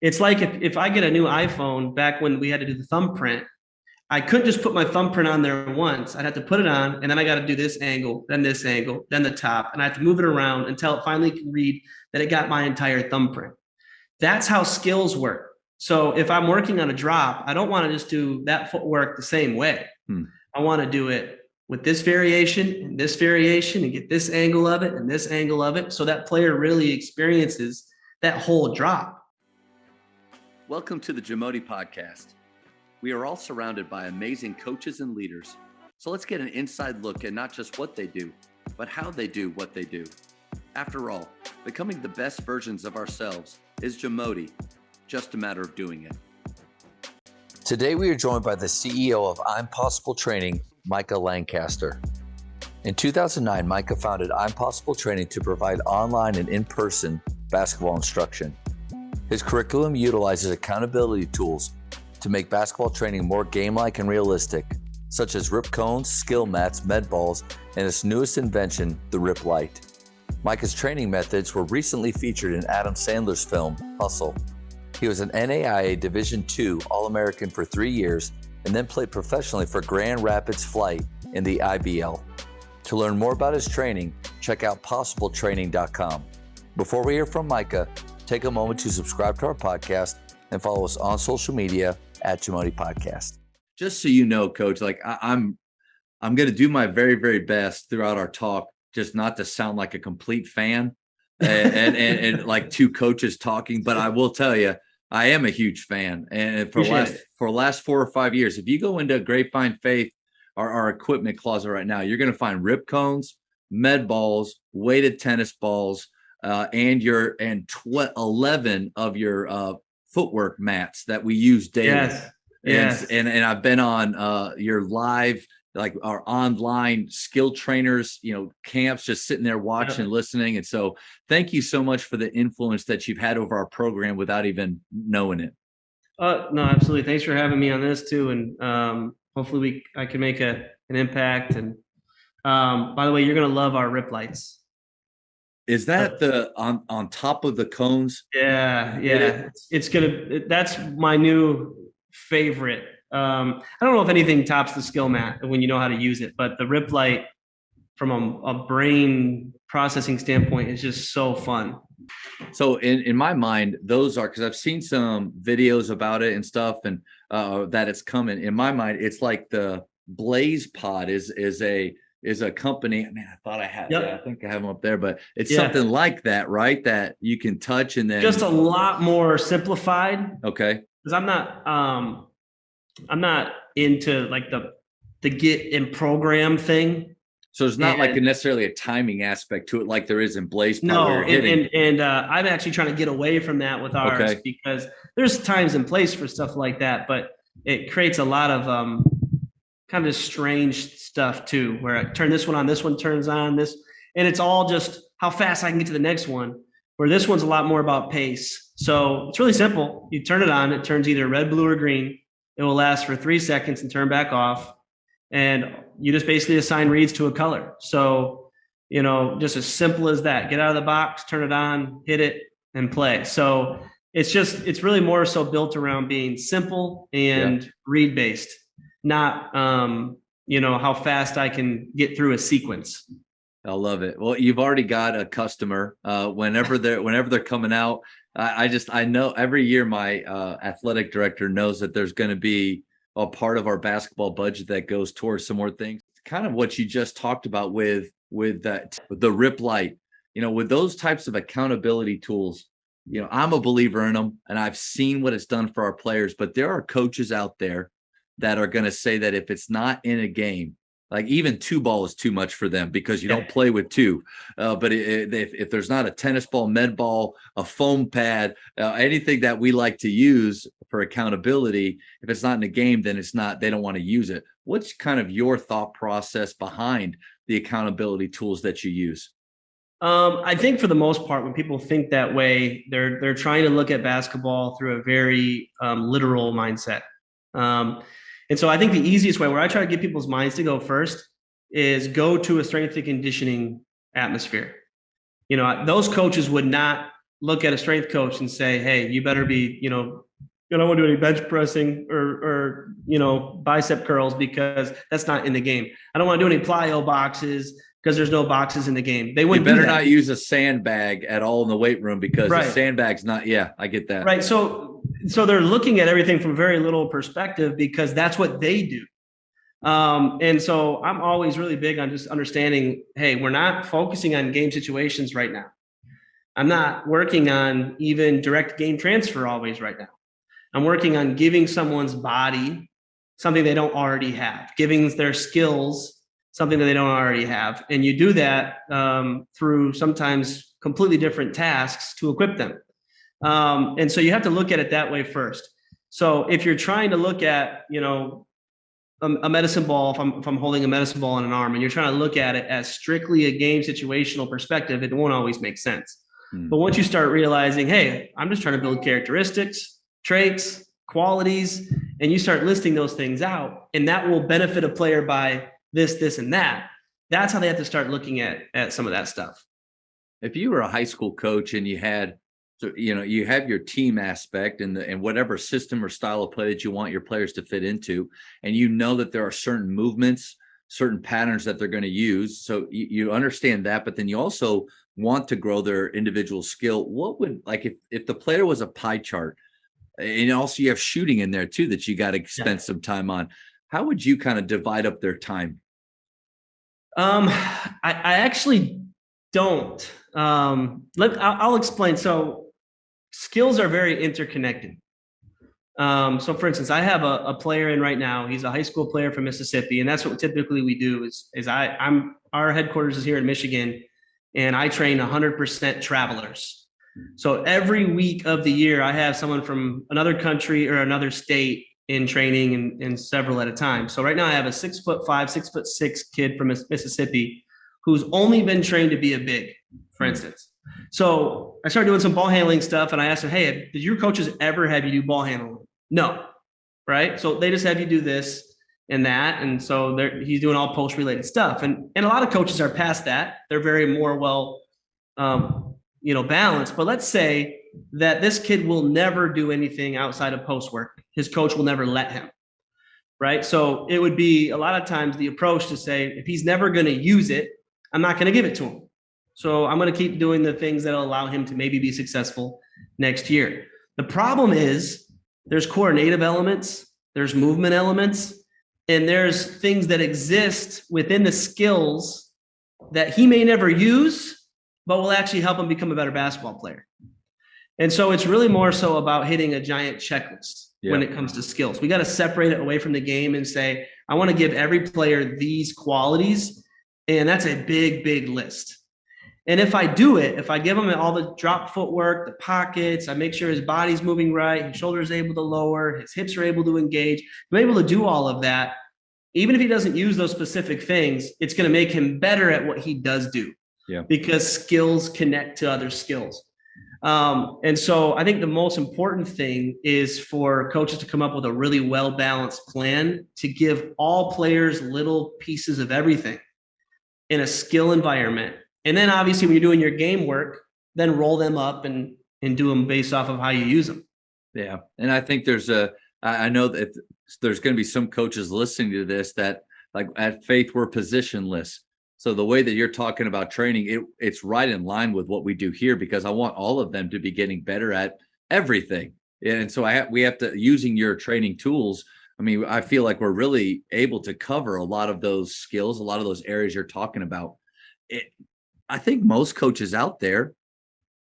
It's like if I get a new iPhone back when we had to do the thumbprint, I couldn't just put my thumbprint on there once. I'd have to put it on, and then I got to do this angle, then this angle, then the top, and I have to move it around until it finally can read that it got my entire thumbprint. That's how skills work. So if I'm working on a drop, I don't want to just do that footwork the same way. I want to do it with this variation and this variation and get this angle of it and this angle of it, so that player really experiences that whole drop. Welcome to the Jamodi Podcast. We are all surrounded by amazing coaches and leaders. So let's get an inside look at not just what they do, but how they do what they do. After all, becoming the best versions of ourselves is Jamodi, just a matter of doing it. Today we are joined by the CEO of I'm Possible Training, Micah Lancaster. In 2009, Micah founded I'm Possible Training to provide online and in-person basketball instruction. His curriculum utilizes accountability tools to make basketball training more game-like and realistic, such as rip cones, skill mats, med balls, and his newest invention, the Rip Light. Micah's training methods were recently featured in Adam Sandler's film, Hustle. He was an NAIA Division II All-American for 3 years and then played professionally for Grand Rapids Flight in the IBL. To learn more about his training, check out possibletraining.com. Before we hear from Micah, take a moment to subscribe to our podcast and follow us on social media at Jamodi Podcast. Just so you know, Coach, I'm going to do my very, very best throughout our talk, just not to sound like a complete fan and like two coaches talking. But I will tell you, I am a huge fan, and for the last 4 or 5 years, if you go into Grapevine Faith, our equipment closet right now, you're going to find rip cones, med balls, weighted tennis balls, and 11 of your footwork mats that we use daily. Yes. And I've been on your live, like our online skill trainers, camps, just sitting there watching, listening. And so thank you so much for the influence that you've had over our program without even knowing it. No, absolutely. Thanks for having me on this too. And hopefully I can make an impact. And by the way, you're going to love our Rip Lights. Is that the on top of the cones? Yeah. That's my new favorite. I don't know if anything tops the skill mat when you know how to use it, but the Rip Light from a brain processing standpoint is just so fun. So in my mind, those are, because I've seen some videos about it and stuff, and that it's coming. In my mind, it's like the Blaze Pod is a company. Man, I thought I had that. I think I have them up there, but it's something like that, right? That you can touch and then just a lot more simplified. Okay. Because I'm not into like the get and program thing. So there's not like necessarily a timing aspect to it like there is in Blaze Pod. No, and I'm actually trying to get away from that with ours because there's times and place for stuff like that, but it creates a lot of kind of strange stuff too, where I turn this one on, this one turns on, this, and it's all just how fast I can get to the next one, where this one's a lot more about pace. So it's really simple. You turn it on, it turns either red, blue, or green. It will last for 3 seconds and turn back off. And you just basically assign reads to a color. So, just as simple as that. Get out of the box, turn it on, hit it, and play. So it's really more so built around being simple and read-based, not, how fast I can get through a sequence. I love it. Well, you've already got a customer. Whenever they're coming out, I know every year my athletic director knows that there's going to be a part of our basketball budget that goes towards some more things. Kind of what you just talked about with the Rip Light, with those types of accountability tools. I'm a believer in them, and I've seen what it's done for our players. But there are coaches out there that are going to say that if it's not in a game, like even 2-ball is too much for them because you don't play with two. But if there's not a tennis ball, med ball, a foam pad, anything that we like to use for accountability, if it's not in the game, then it's not. They don't want to use it. What's kind of your thought process behind the accountability tools that you use? I think for the most part, when people think that way, they're trying to look at basketball through a very literal mindset. And so I think the easiest way, where I try to get people's minds to go first, is go to a strength and conditioning atmosphere. Those coaches would not look at a strength coach and say, hey, you better be, you don't want to do any bench pressing or bicep curls because that's not in the game. I don't want to do any plyo boxes because there's no boxes in the game. They wouldn't. You better not use a sandbag at all in the weight room because the sandbag's not. Yeah, I get that. Right. So they're looking at everything from very little perspective because that's what they do. And so I'm always really big on just understanding, hey, we're not focusing on game situations right now. I'm not working on even direct game transfer always right now. I'm working on giving someone's body something they don't already have, giving their skills something that they don't already have. And you do that through sometimes completely different tasks to equip them. And so you have to look at it that way first. So if you're trying to look at, a medicine ball, if I'm holding a medicine ball on an arm and you're trying to look at it as strictly a game situational perspective, it won't always make sense. But once you start realizing, hey, I'm just trying to build characteristics, traits, qualities, and you start listing those things out, and that will benefit a player by this, and that. That's how they have to start looking at some of that stuff. If you were a high school coach and you had, you have your team aspect and whatever system or style of play that you want your players to fit into, and you know that there are certain movements, certain patterns that they're going to use. So you understand that, but then you also want to grow their individual skill. What would, like, if the player was a pie chart, and also you have shooting in there too that you got to spend some time on, how would you kind of divide up their time? I actually don't. I'll explain. So skills are very interconnected. So for instance, I have a player in right now. He's a high school player from Mississippi. And that's what typically we do our headquarters is here in Michigan, and I train 100% travelers. So every week of the year, I have someone from another country or another state in training and several at a time. So right now I have a 6'5", 6'6" kid from Mississippi who's only been trained to be a big, for instance. So I started doing some ball handling stuff and I asked him, hey, did your coaches ever have you do ball handling? No. Right. So they just have you do this and that. And so he's doing all post related stuff. And a lot of coaches are past that. They're very more balanced. But let's say that this kid will never do anything outside of post work. His coach will never let him. Right. So it would be a lot of times the approach to say, if he's never going to use it, I'm not going to give it to him. So I'm going to keep doing the things that'll allow him to maybe be successful next year. The problem is there's coordinative elements, there's movement elements, and there's things that exist within the skills that he may never use, but will actually help him become a better basketball player. And so it's really more so about hitting a giant checklist when it comes to skills. We got to separate it away from the game and say, I want to give every player these qualities. And that's a big, big list. And if I do it, if I give him all the drop footwork, the pockets, I make sure his body's moving right, his shoulders are able to lower, his hips are able to engage, I'm able to do all of that. Even if he doesn't use those specific things, it's going to make him better at what he does do. Because skills connect to other skills. And so I think the most important thing is for coaches to come up with a really well-balanced plan to give all players little pieces of everything in a skill environment. And then obviously when you're doing your game work, then roll them up and do them based off of how you use them. Yeah. And I think I know that there's going to be some coaches listening to this that, like, at Faith, we're positionless. So the way that you're talking about training, it's right in line with what we do here, because I want all of them to be getting better at everything. And so we have to, using your training tools, I mean, I feel like we're really able to cover a lot of those skills, a lot of those areas you're talking about. I think most coaches out there,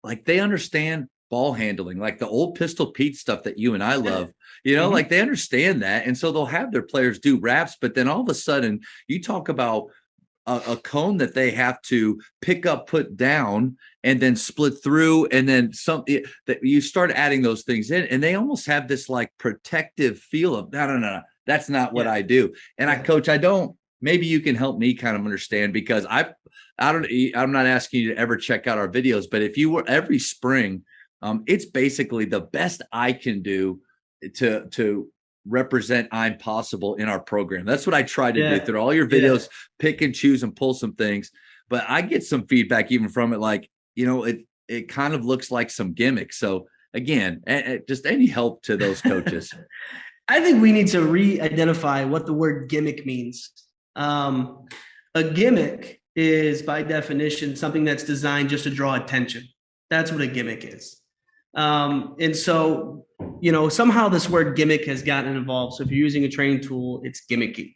like, they understand ball handling, like the old Pistol Pete stuff that you and I love, like they understand that. And so they'll have their players do raps, but then all of a sudden you talk about a cone that they have to pick up, put down, and then split through, and then that you start adding those things in, and they almost have this like protective feel of no, that's not what I do. And Coach, maybe you can help me kind of understand, because I'm not asking you to ever check out our videos, but if you were every spring, it's basically the best I can do to represent I'm Possible in our program. That's what I try to do through all your videos, pick and choose and pull some things. But I get some feedback even from it, like, it kind of looks like some gimmick. So again, just any help to those coaches. I think we need to re-identify what the word gimmick means. A gimmick is, by definition, something that's designed just to draw attention. That's what a gimmick is. And so, somehow this word gimmick has gotten involved. So if you're using a training tool, it's gimmicky.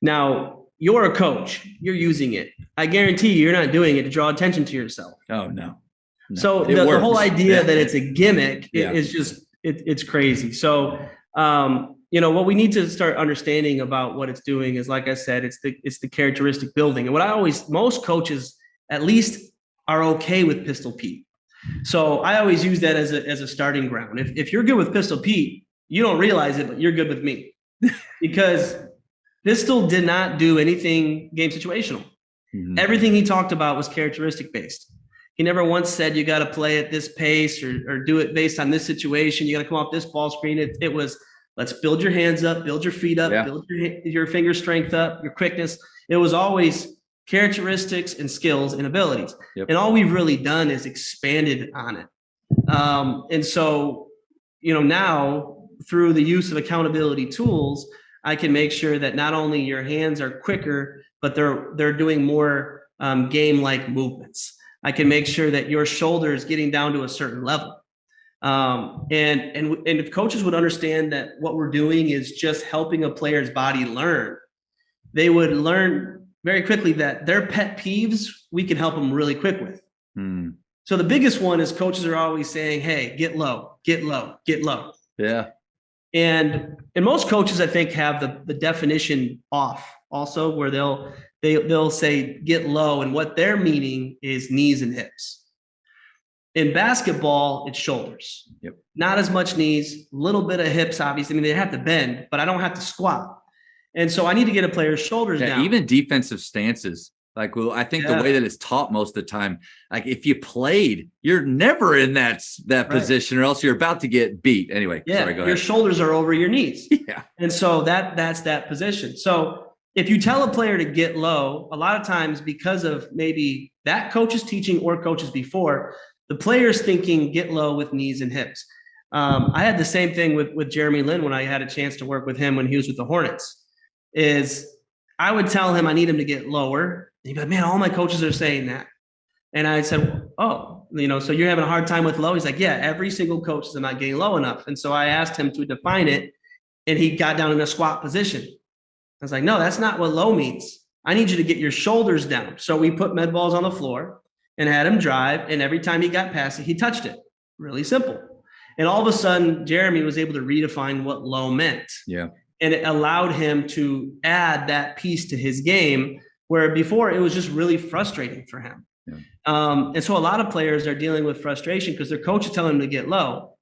Now, you're a coach. You're using it. I guarantee you're not doing it to draw attention to yourself. Oh, no. So the whole idea that it's a gimmick is just, it's crazy. So, what we need to start understanding about what it's doing is, like I said, it's the characteristic building. And most coaches at least are okay with Pistol Pete. So I always use that as a starting ground. If you're good with Pistol Pete, you don't realize it, but you're good with me because Pistol did not do anything game situational. Mm-hmm. Everything he talked about was characteristic based. He never once said you got to play at this pace or do it based on this situation. You got to come off this ball screen. It was, let's build your hands up, build your feet up, build your finger strength up, your quickness. It was always characteristics and skills and abilities. Yep. And all we've really done is expanded on it. And so, now through the use of accountability tools, I can make sure that not only your hands are quicker, but they're doing more game-like movements. I can make sure that your shoulder is getting down to a certain level. And if coaches would understand that what we're doing is just helping a player's body learn, they would learn very quickly that their pet peeves, we can help them really quick with. So the biggest one is coaches are always saying, hey, get low, get low, get low. Yeah. And most coaches, I think, have the definition off also, where they'll say get low, and what they're meaning is knees and hips. In basketball, it's shoulders. Yep. Not as much knees, a little bit of hips, obviously. I mean, they have to bend, but I don't have to squat. And so I need to get a player's shoulders down. Even defensive stances. Like, well, I think the way that it's taught most of the time, like if you played, you're never in that position, or else you're about to get beat. Anyway, sorry, go ahead. Your shoulders are over your knees. Yeah. And so that's that position. So if you tell a player to get low, a lot of times because of maybe that coach is teaching or coaches before, the player's thinking get low with knees and hips. I had the same thing with Jeremy Lin when I had a chance to work with him when he was with the Hornets. Is I would tell him I need him to get lower. He'd be like, man, all my coaches are saying that. And I said, oh, so you're having a hard time with low? He's like, yeah, every single coach is not getting low enough. And so I asked him to define it, and he got down in a squat position. I was like, no, that's not what low means. I need you to get your shoulders down. So we put med balls on the floor and had him drive. And every time he got past it, he touched it. Really simple. And all of a sudden, Jeremy was able to redefine what low meant. Yeah. And it allowed him to add that piece to his game, where before it was just really frustrating for him. Yeah. And so a lot of players are dealing with frustration because their coach is telling them to get low.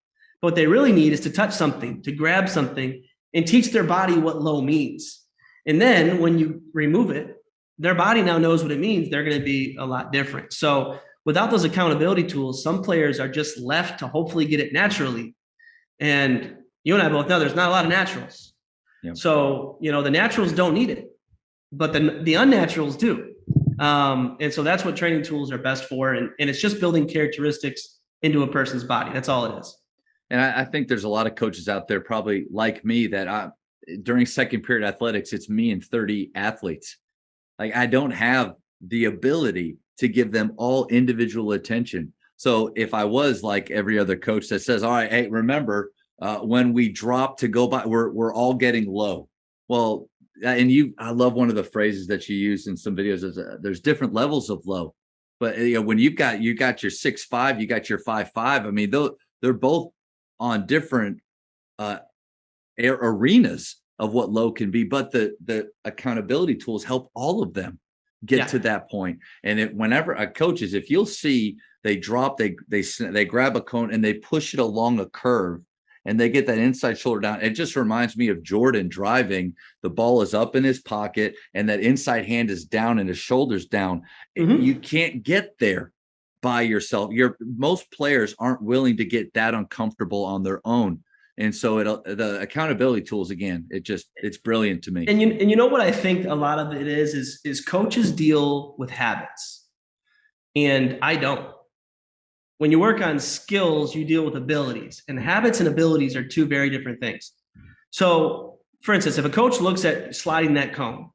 But what they really need is to touch something, to grab something, and teach their body what low means. And then when you remove it, their body now knows what it means. They're going to be a lot different. So without those accountability tools, some players are just left to hopefully get it naturally. And you and I both know there's not a lot of naturals. Yep. So, the naturals don't need it, but the unnaturals do. And so that's what training tools are best for. And it's just building characteristics into a person's body. That's all it is. And I think there's a lot of coaches out there probably like me that during second period athletics, it's me and 30 athletes. Like I don't have the ability to give them all individual attention. So if I was like every other coach that says, all right, hey, remember, when we drop to go by, we're all getting low. Well, and I love one of the phrases that you use in some videos is there's different levels of low, but when you got your 6'5", you got your 5'5". I mean, they're both on different arenas of what low can be, but the accountability tools help all of them get to that point. And whenever a coaches, if you'll see, they drop, they grab a cone and they push it along a curve. And they get that inside shoulder down. It just reminds me of Jordan driving. The ball is up in his pocket and that inside hand is down and his shoulders down. Mm-hmm. You can't get there by yourself. Most players aren't willing to get that uncomfortable on their own. And so the accountability tools, again, it's brilliant to me. And you know what I think a lot of it is coaches deal with habits. And I don't. When you work on skills, you deal with abilities, and habits and abilities are two very different things. So for instance, if a coach looks at sliding that cone,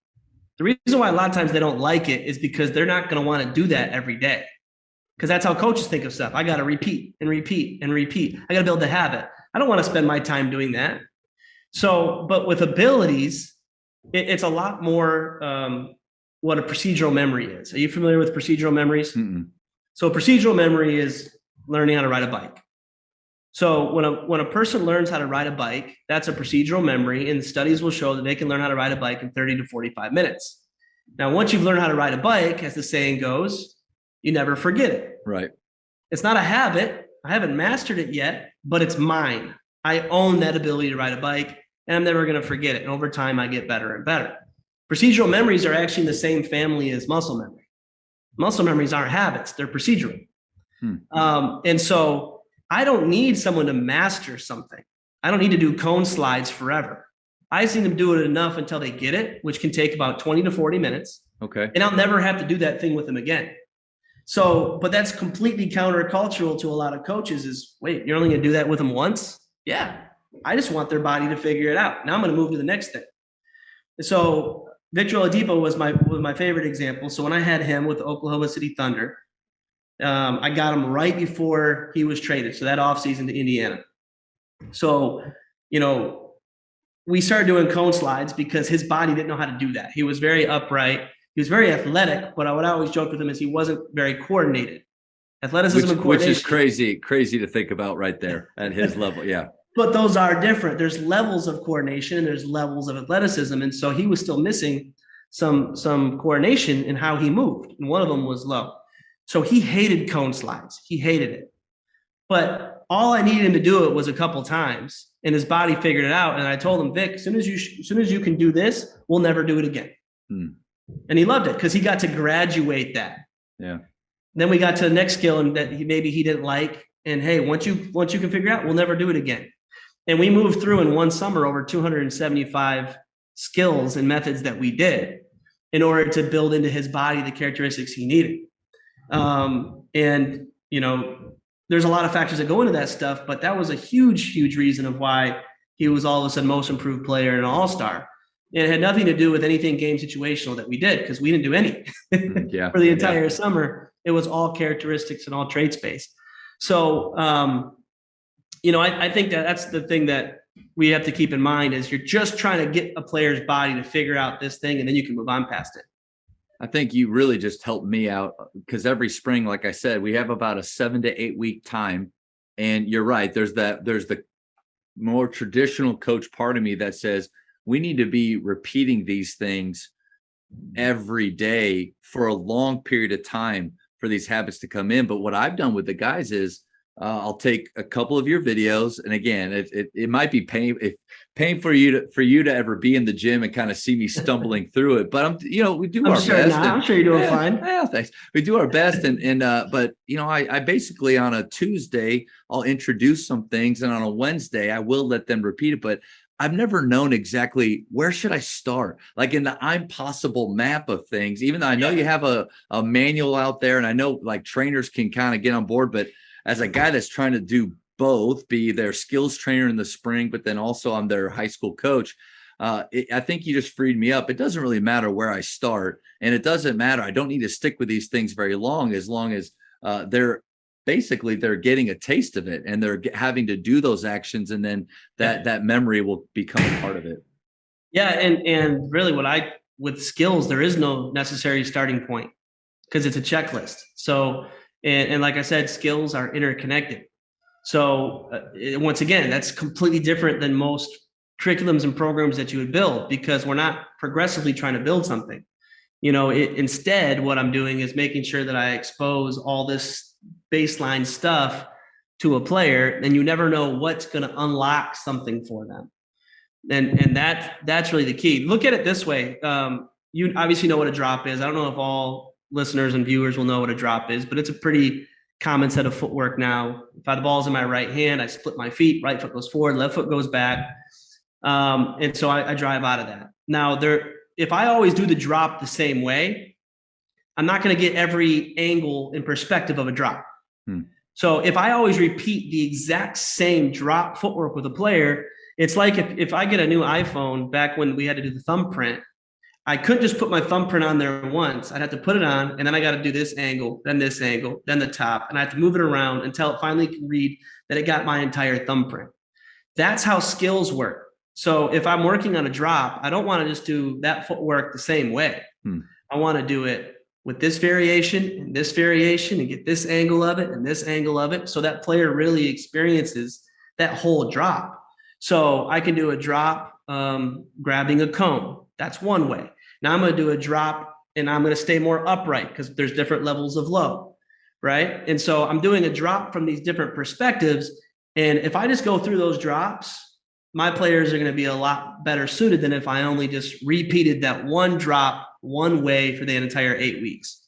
the reason why a lot of times they don't like it is because they're not going to want to do that every day. Because that's how coaches think of stuff. I got to repeat and repeat and repeat. I got to build the habit. I don't want to spend my time doing that. So, but with abilities, it's a lot more what a procedural memory is. Are you familiar with procedural memories? Mm-mm. So procedural memory is learning how to ride a bike. So when a person learns how to ride a bike, that's a procedural memory, and studies will show that they can learn how to ride a bike in 30 to 45 minutes. Now, once you've learned how to ride a bike, as the saying goes, you never forget it. Right. It's not a habit. I haven't mastered it yet, but it's mine. I own that ability to ride a bike, and I'm never going to forget it. And over time, I get better and better. Procedural memories are actually in the same family as muscle memory. Muscle memories aren't habits. They're procedural. And so I don't need someone to master something. I don't need to do cone slides forever. I just need them to do it enough until they get it, which can take about 20 to 40 minutes. Okay. And I'll never have to do that thing with them again. So, but that's completely countercultural to a lot of coaches is, wait, you're only going to do that with them once? Yeah. I just want their body to figure it out. Now I'm going to move to the next thing. So Victor Oladipo was my favorite example. So when I had him with the Oklahoma City Thunder, I got him right before he was traded. So that offseason to Indiana. So, we started doing cone slides because his body didn't know how to do that. He was very upright. He was very athletic, but what I always joked with him is he wasn't very coordinated. Athleticism and coordination. Which is crazy to think about right there at his level. Yeah. But those are different. There's levels of coordination and there's levels of athleticism. And so he was still missing some coordination in how he moved. And one of them was low. So he hated cone slides. He hated it. But all I needed him to do it was a couple times, and his body figured it out. And I told him, Vic, as soon as you can do this, we'll never do it again. And he loved it because he got to graduate that. Yeah. Then we got to the next skill and that maybe he didn't like. And hey, once you can figure it out, we'll never do it again. And we moved through in one summer over 275 skills and methods that we did in order to build into his body the characteristics he needed. There's a lot of factors that go into that stuff, but that was a huge, huge reason of why he was all of a sudden most improved player and an all-star. And it had nothing to do with anything game situational that we did because we didn't do any for the entire summer. It was all characteristics and all traits based. So, I think that's the thing that we have to keep in mind is you're just trying to get a player's body to figure out this thing, and then you can move on past it. I think you really just helped me out because every spring, like I said, we have about a 7 to 8 week time. And you're right. There's the more traditional coach part of me that says we need to be repeating these things every day for a long period of time for these habits to come in. But what I've done with the guys is I'll take a couple of your videos. And again, it might be pain for you to ever be in the gym and kind of see me stumbling through it. But we do our best. I'm sure you're doing fine. Yeah, thanks. We do our best. But I basically on a Tuesday, I'll introduce some things. And on a Wednesday, I will let them repeat it. But I've never known exactly where should I start, like in the I'm Possible map of things, even though I know you have a manual out there and I know like trainers can kind of get on board. But as a guy that's trying to do both, be their skills trainer in the spring, but then also I'm their high school coach, I think you just freed me up. It doesn't really matter where I start, and it doesn't matter. I don't need to stick with these things very long as they're getting a taste of it and they're having to do those actions, and then that memory will become a part of it. Yeah, and really with skills, there is no necessary starting point because it's a checklist. So and like I said, skills are interconnected. So once again, that's completely different than most curriculums and programs that you would build because we're not progressively trying to build something. Instead, what I'm doing is making sure that I expose all this baseline stuff to a player, and you never know what's going to unlock something for them. And that's really the key. Look at it this way. You obviously know what a drop is. I don't know if all listeners and viewers will know what a drop is, but it's a pretty common set of footwork now. If the ball's in my right hand, I split my feet, right foot goes forward, left foot goes back. And so I drive out of that. Now if I always do the drop the same way, I'm not going to get every angle and perspective of a drop. So if I always repeat the exact same drop footwork with a player, it's like if I get a new iPhone, back when we had to do the thumbprint, I couldn't just put my thumbprint on there once. I'd have to put it on, and then I got to do this angle, then the top, and I have to move it around until it finally can read that it got my entire thumbprint. That's how skills work. So if I'm working on a drop, I don't want to just do that footwork the same way. I want to do it with this variation and this variation and get this angle of it and this angle of it, so that player really experiences that whole drop. So I can do a drop grabbing a cone. That's one way. Now I'm going to do a drop and I'm going to stay more upright because there's different levels of low, right? And so I'm doing a drop from these different perspectives. And if I just go through those drops, my players are going to be a lot better suited than if I only just repeated that one drop one way for the entire 8 weeks.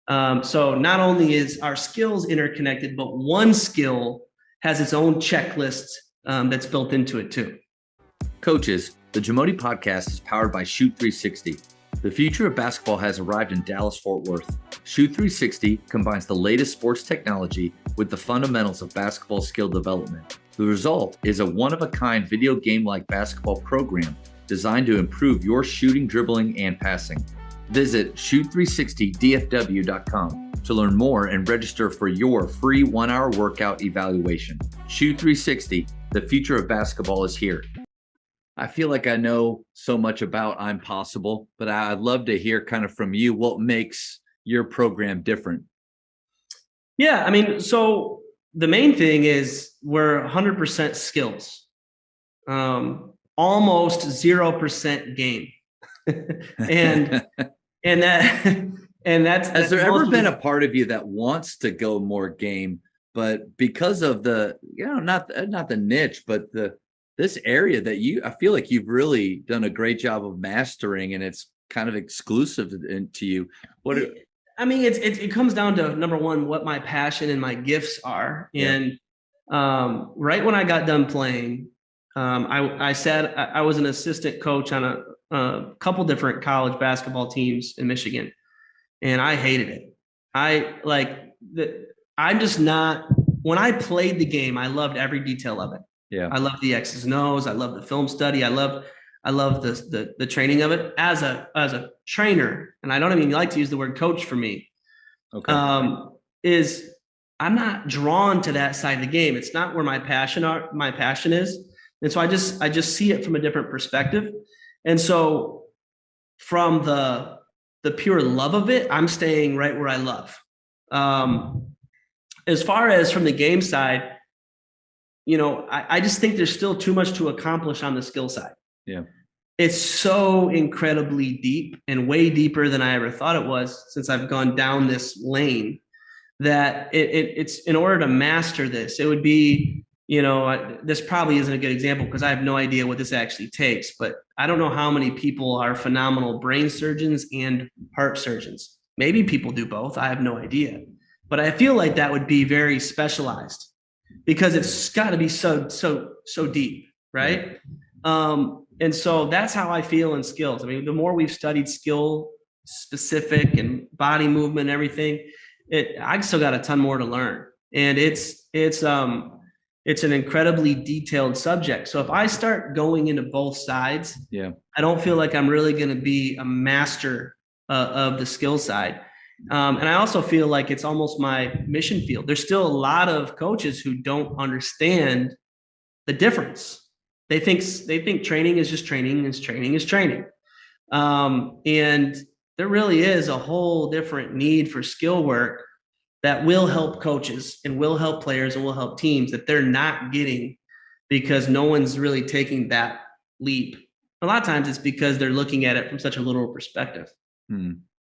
So not only is our skills interconnected, but one skill has its own checklist that's built into it too. Coaches, the Jamodi podcast is powered by Shoot 360. The future of basketball has arrived in Dallas-Fort Worth. Shoot 360 combines the latest sports technology with the fundamentals of basketball skill development. The result is a one-of-a-kind video game-like basketball program designed to improve your shooting, dribbling, and passing. Visit shoot360dfw.com to learn more and register for your free 1-hour workout evaluation. Shoot 360, the future of basketball is here. I feel like I know so much about I'm Possible, but I'd love to hear kind of from you what makes your program different. Yeah, I mean, so the main thing is we're 100% skills, almost 0% game. and that's has there ever been a part of you that wants to go more game, but because of the, not the niche, but this area that I feel like you've really done a great job of mastering, and it's kind of exclusive to you. It comes down to, number one, what my passion and my gifts are. And right when I got done playing, I was an assistant coach on a couple different college basketball teams in Michigan, and I hated it. I'm just not, when I played the game, I loved every detail of it. Yeah. I love the X's and O's. I love the film study. I love the training of it as a trainer. And I don't even like to use the word coach for me. Okay. Is I'm not drawn to that side of the game. It's not where my passion is. And so I just see it from a different perspective. And so from the pure love of it, I'm staying right where I love. As far as from the game side, I just think there's still too much to accomplish on the skill side. Yeah. It's so incredibly deep and way deeper than I ever thought it was since I've gone down this lane, that it's in order to master this, it would be, this probably isn't a good example because I have no idea what this actually takes, but I don't know how many people are phenomenal brain surgeons and heart surgeons. Maybe people do both. I have no idea, but I feel like that would be very specialized, because it's got to be so deep, right? And so that's how I feel in skills. I mean, the more we've studied skill specific and body movement and everything, I still got a ton more to learn. And it's an incredibly detailed subject. So if I start going into both sides, I don't feel like I'm really going to be a master of the skill side. And I also feel like it's almost my mission field. There's still a lot of coaches who don't understand the difference. They think training is just training, and training is training. And there really is a whole different need for skill work that will help coaches and will help players and will help teams that they're not getting because no one's really taking that leap. A lot of times it's because they're looking at it from such a literal perspective.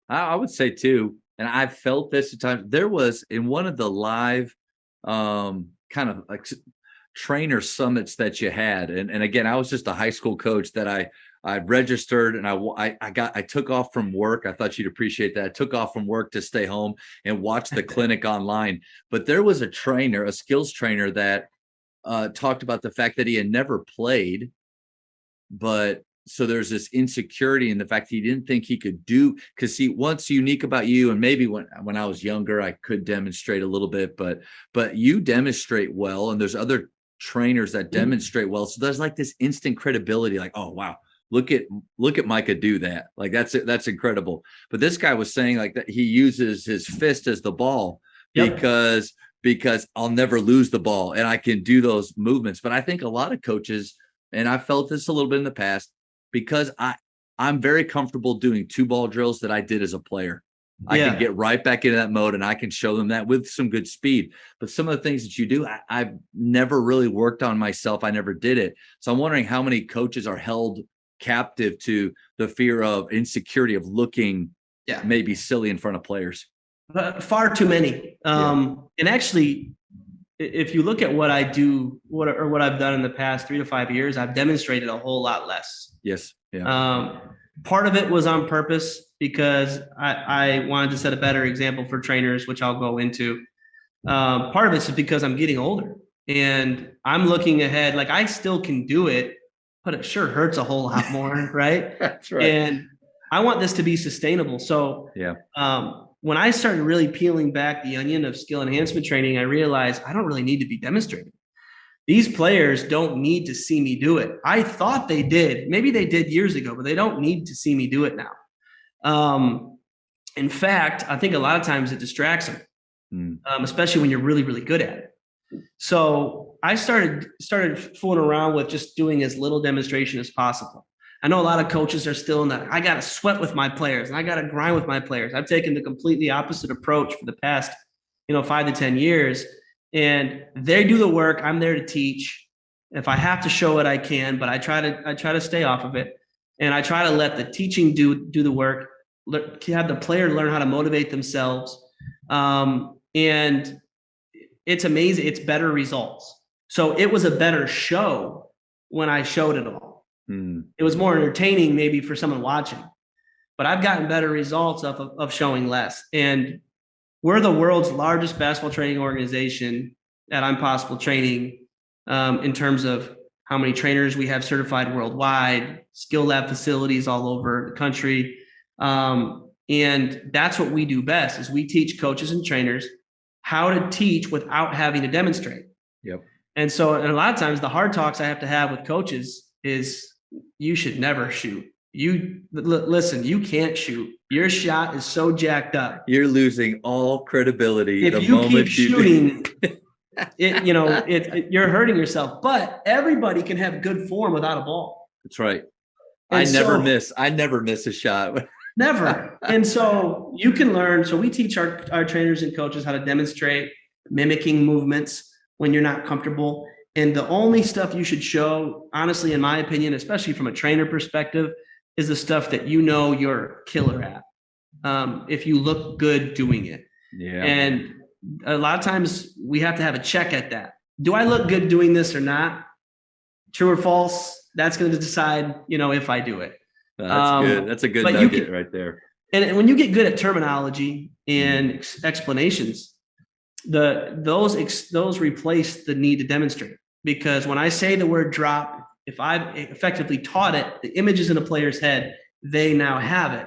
I would say too, and I've felt this at times, there was in one of the live kind of like trainer summits that you had. And again, I was just a high school coach that I registered, and I took off from work. I thought you'd appreciate that. I took off from work to stay home and watch the clinic online. But there was a skills trainer that talked about the fact that he had never played, but so there's this insecurity in the fact he didn't think he could do, because see, what's unique about you, and maybe when I was younger, I could demonstrate a little bit, but you demonstrate well, and there's other trainers that demonstrate well. So there's like this instant credibility, like, oh, wow, look at Micah do that. Like, that's incredible. But this guy was saying like that he uses his fist as the ball because I'll never lose the ball and I can do those movements. But I think a lot of coaches, and I felt this a little bit in the past, because I'm very comfortable doing 2-ball drills that I did as a player. I can get right back into that mode and I can show them that with some good speed. But some of the things that you do, I've never really worked on myself. I never did it. So I'm wondering how many coaches are held captive to the fear of insecurity of looking maybe silly in front of players. Far too many. And actually, if you look at what I do, what I've done in the past 3 to 5 years, I've demonstrated a whole lot less. Yes. Yeah. Part of it was on purpose because I wanted to set a better example for trainers, which I'll go into. Part of it's because I'm getting older and I'm looking ahead. Like, I still can do it, but it sure hurts a whole lot more, right? That's right. And I want this to be sustainable. So when I started really peeling back the onion of skill enhancement training, I realized I don't really need to be demonstrating. These players don't need to see me do it. I thought they did. Maybe they did years ago, but they don't need to see me do it now. In fact, I think a lot of times it distracts them, especially when you're really, really good at it. So I started fooling around with just doing as little demonstration as possible. I know a lot of coaches are still in that, I got to sweat with my players and I got to grind with my players. I've taken the completely opposite approach for the past, 5 to 10 years. And they do the work. I'm there to teach. If I have to show it, I can, but I try to stay off of it. And I try to let the teaching do the work, have the player learn how to motivate themselves. And it's amazing. It's better results. So it was a better show when I showed it all. It was more entertaining maybe for someone watching, but I've gotten better results of showing less. And we're the world's largest basketball training organization at I'm Possible Training, in terms of how many trainers we have certified worldwide, skill lab facilities all over the country. And that's what we do best, is we teach coaches and trainers how to teach without having to demonstrate. Yep. And so, and a lot of times the hard talks I have to have with coaches is, you should never shoot. Listen, you can't shoot. Your shot is so jacked up. You're losing all credibility if the you moment keep shooting. You're hurting yourself. But everybody can have good form without a ball. That's right. I never miss a shot. Never. And so you can learn. So we teach our trainers and coaches how to demonstrate mimicking movements when you're not comfortable. And the only stuff you should show, honestly, in my opinion, especially from a trainer perspective, is the stuff that you're killer at. If you look good doing it. Yeah. And a lot of times we have to have a check at that. Do I look good doing this or not? True or false? That's going to decide, if I do it. That's good. That's a good nugget right there. And when you get good at terminology and explanations, those replace the need to demonstrate. Because when I say the word drop, if I've effectively taught it, the image is in a player's head, they now have it.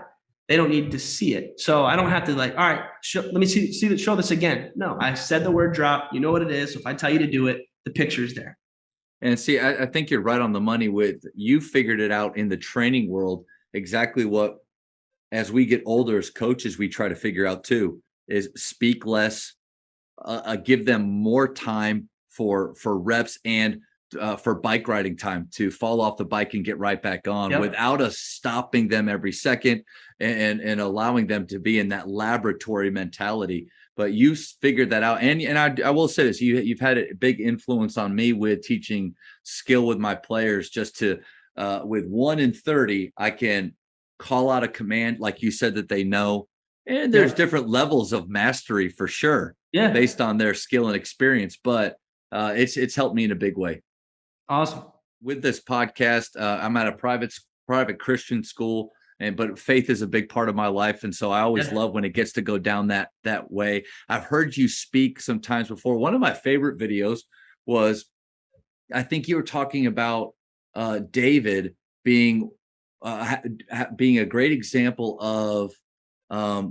They don't need to see it. So I don't have to all right, let me show this again. No, I said the word drop. You know what it is. So if I tell you to do it, the picture's there. And see, I think you're right on the money with, you figured it out in the training world, exactly what, as we get older as coaches, we try to figure out too, is speak less, give them more time for reps and for bike riding time to fall off the bike and get right back on without us stopping them every second and allowing them to be in that laboratory mentality. But you figured that out. And I will say this, you've had a big influence on me with teaching skill with my players, just to, with 1 in 30, I can call out a command, like you said, that they know. And there's different levels of mastery for sure, based on their skill and experience. But it's helped me in a big way. Awesome. With this podcast, I'm at a private Christian school, but faith is a big part of my life. And so I always love when it gets to go down that way. I've heard you speak sometimes before. One of my favorite videos was, I think you were talking about David being being a great example of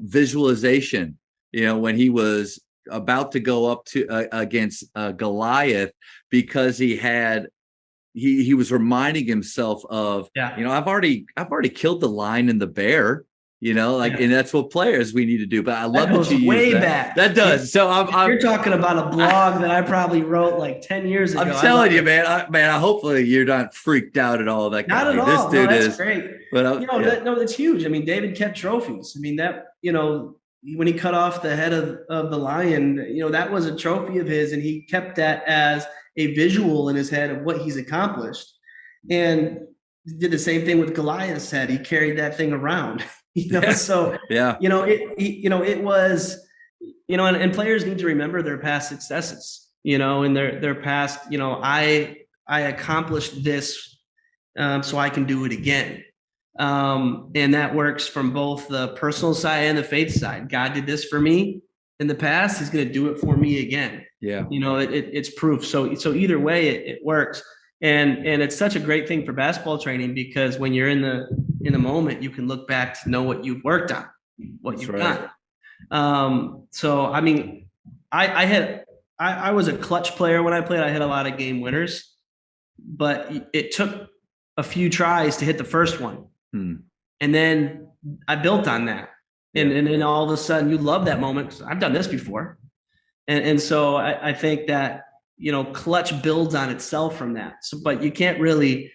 visualization. When he was about to go up to against Goliath, because he was reminding himself of, I've already killed the lion and the bear. And that's what players we need to do. But I love that you way use that. Back. That does. So you're talking about a blog that I probably wrote like 10 years ago. I'm telling you, man. Hopefully you're not freaked out at all. That not at all. This dude that's is great. But that's huge. I mean, David kept trophies. I mean, that when he cut off the head of the lion, that was a trophy of his, and he kept that as a visual in his head of what he's accomplished. And he did the same thing with Goliath's head. He carried that thing around. So it was, and players need to remember their past successes, and their past, I accomplished this, so I can do it again. And that works from both the personal side and the faith side. God did this for me in the past. He's going to do it for me again. Yeah. It's proof. So either way it works. And it's such a great thing for basketball training, because when you're in the moment, you can look back to know what you've worked on, what you've done. So, I mean, I was a clutch player when I played. I hit a lot of game winners, but it took a few tries to hit the first one. And then I built on that. And then all of a sudden you love that moment, because I've done this before. And so I think that, clutch builds on itself from that. So, but you can't really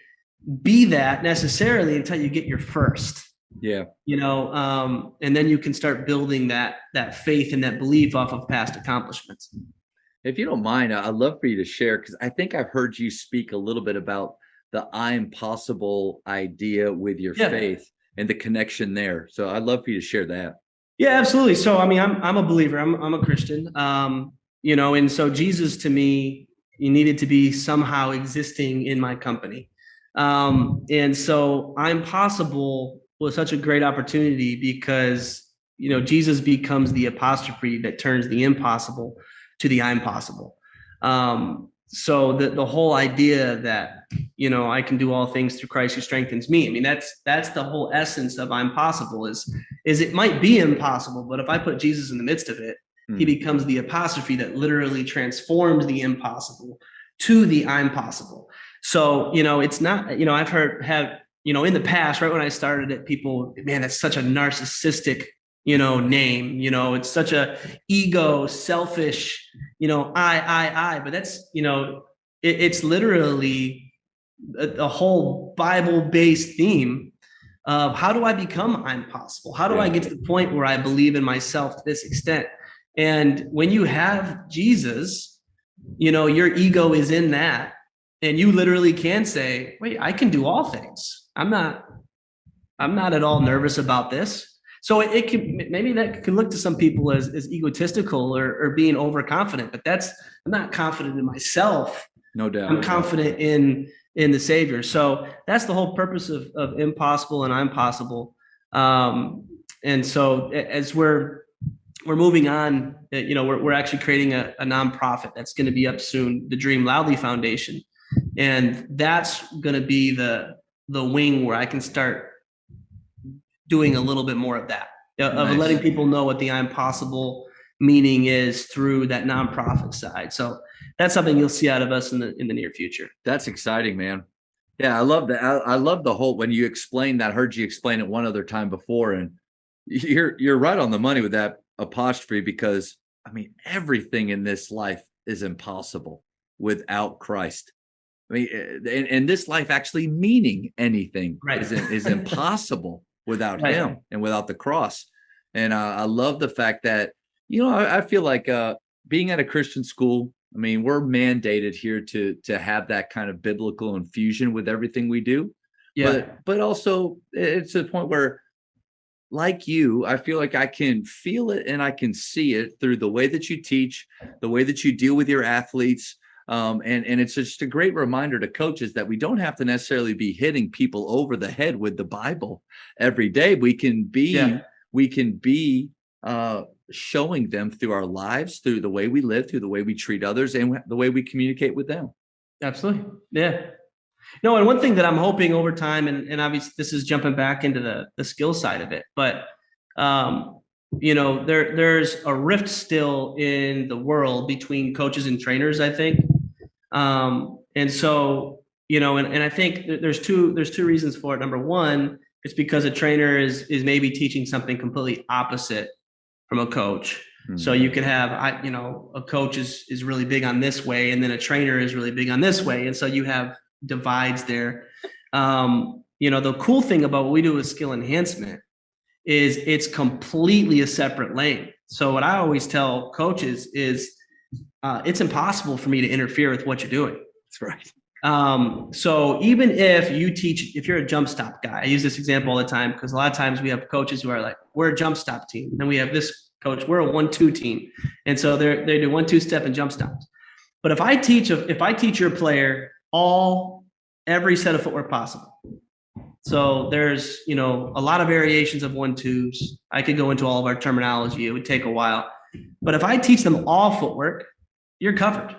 be that necessarily until you get your first. Yeah. And then you can start building that faith and that belief off of past accomplishments. If you don't mind, I'd love for you to share, because I think I've heard you speak a little bit about the I'm possible idea with your faith and the connection there. So I'd love for you to share that. Yeah, absolutely. So, I mean, I'm a believer. I'm a Christian. And so Jesus, to me, he needed to be somehow existing in my company. And so I'm possible was such a great opportunity, because, Jesus becomes the apostrophe that turns the impossible to the I'm possible. So the whole idea that, I can do all things through Christ who strengthens me. I mean, that's the whole essence of I'm possible is it might be impossible, but if I put Jesus in the midst of it, he becomes the apostrophe that literally transforms the impossible to the I'm possible. So, it's not, I've in the past, right when I started it, people, man, that's such a narcissistic, name, it's such a ego, selfish, I, but that's, it's literally a whole Bible-based theme of how do I become I'm possible? How do I get to the point where I believe in myself to this extent? And when you have Jesus, your ego is in that, and you literally can say, wait, I can do all things. I'm not at all nervous about this. So it can, maybe that can look to some people as egotistical or being overconfident, but I'm not confident in myself. No doubt. I'm confident in the Savior. So that's the whole purpose of impossible and I'm possible. And so as we're moving on, we're actually creating a nonprofit that's going to be up soon, the Dream Loudly Foundation. And that's going to be the wing where I can start doing a little bit more of that, of letting people know what the I'm possible meaning is through that nonprofit side. So that's something you'll see out of us in the near future. That's exciting, man. Yeah, I love that. I love the whole, when you explain that, heard you explain it one other time before, and you're right on the money with that apostrophe, because I mean, everything in this life is impossible without Christ. I mean, and this life actually meaning anything is impossible without him and without the cross. And I love the fact that, I feel like being at a Christian school, I mean, we're mandated here to have that kind of biblical infusion with everything we do. Yeah. But also it's a point where, like you, I feel like I can feel it and I can see it through the way that you teach, the way that you deal with your athletes. And it's just a great reminder to coaches that we don't have to necessarily be hitting people over the head with the Bible every day. We can be showing them through our lives, through the way we live, through the way we treat others, and the way we communicate with them. Absolutely. Yeah. No, and one thing that I'm hoping over time, and obviously this is jumping back into the skill side of it, but there's a rift still in the world between coaches and trainers, I think. And so, and I think there's two reasons for it. Number one, it's because a trainer is maybe teaching something completely opposite from a coach. Mm-hmm. So you could have, a coach is really big on this way, and then a trainer is really big on this way. And so you have divides there. The cool thing about what we do with skill enhancement is it's completely a separate lane. So what I always tell coaches is it's impossible for me to interfere with what you're doing. That's right. So even if you're a jump stop guy, I use this example all the time because a lot of times we have coaches who are like, we're a jump stop team. And then we have this coach, we're a 1-2 team. And so they do 1-2 step and jump stops. But if I teach your player every set of footwork possible. So there's, a lot of variations of 1-2s. I could go into all of our terminology. It would take a while. But if I teach them all footwork, you're covered.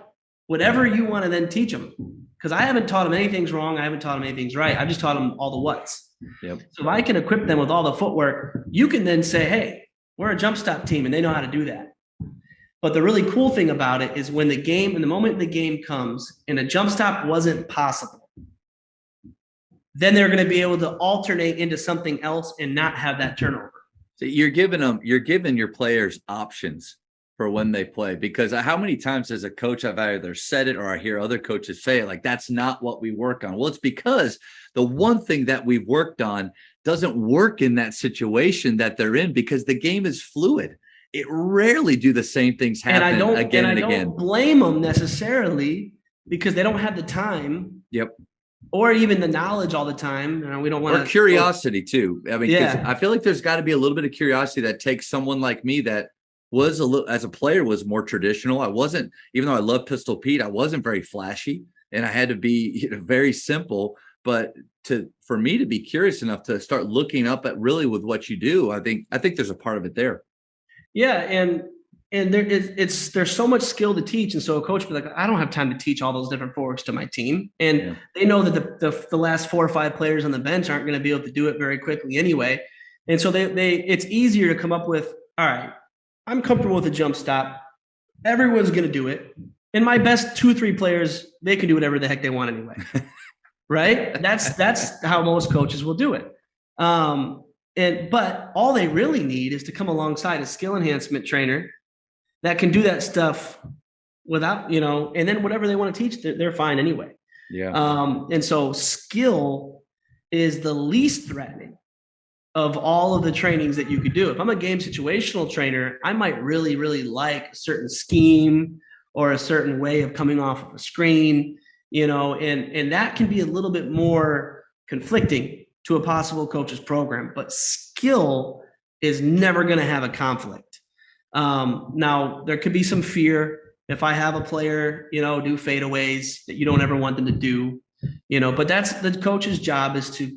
Whatever you want to then teach them. Because I haven't taught them anything's wrong. I haven't taught them anything's right. I've just taught them all the what's. Yep. So if I can equip them with all the footwork, you can then say, hey, we're a jump stop team, and they know how to do that. But the really cool thing about it is when the moment the game comes and a jump stop wasn't possible, then they're going to be able to alternate into something else and not have that turnover. So you're giving your players options for when they play, because how many times as a coach I've either said it or I hear other coaches say it, like, that's not what we work on. Well, it's because the one thing that we've worked on doesn't work in that situation that they're in, because the game is fluid. It rarely do the same things happen again and again. I don't blame them necessarily because they don't have the time. Yep. Or even the knowledge all the time. We don't want to. Or curiosity too. I mean, I feel like there's got to be a little bit of curiosity that takes someone like me that was as a player was more traditional. I wasn't, even though I love Pistol Pete, I wasn't very flashy, and I had to be very simple. But for me to be curious enough to start looking up at really with what you do, I think there's a part of it there. Yeah, and there's so much skill to teach, and so a coach will be like, I don't have time to teach all those different forwards to my team, and they know that the last 4 or 5 players on the bench aren't going to be able to do it very quickly anyway, and so it's easier to come up with, all right, I'm comfortable with a jump stop, everyone's going to do it, and my best 2-3 players, they can do whatever the heck they want anyway, right? That's how most coaches will do it. But all they really need is to come alongside a skill enhancement trainer that can do that stuff without, and then whatever they want to teach, they're fine anyway. Yeah. And so skill is the least threatening of all of the trainings that you could do. If I'm a game situational trainer, I might really, really like a certain scheme or a certain way of coming off of a screen, and that can be a little bit more conflicting to a possible coach's program, but skill is never going to have a conflict. Now there could be some fear if I have a player, do fadeaways that you don't ever want them to do, but that's the coach's job, is to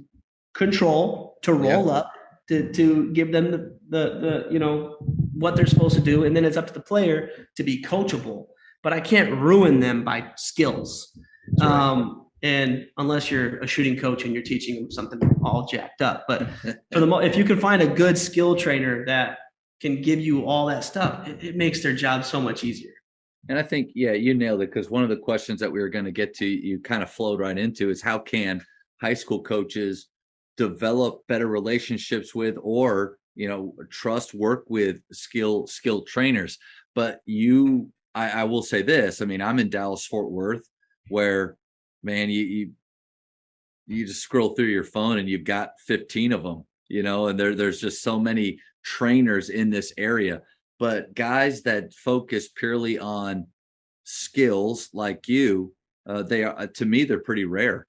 control, to roll up, to give them the what they're supposed to do. And then it's up to the player to be coachable, but I can't ruin them by skills. And unless you're a shooting coach and you're teaching them something all jacked up, but if you can find a good skill trainer that can give you all that stuff, it makes their job so much easier. And I think, you nailed it, because one of the questions that we were going to get to, you kind of flowed right into, is how can high school coaches develop better relationships with, or, work with skilled trainers. But I will say this, I mean, I'm in Dallas, Fort Worth, where, man, you just scroll through your phone and you've got 15 of them, and there's just so many trainers in this area. But guys that focus purely on skills like you, they are, to me, they're pretty rare.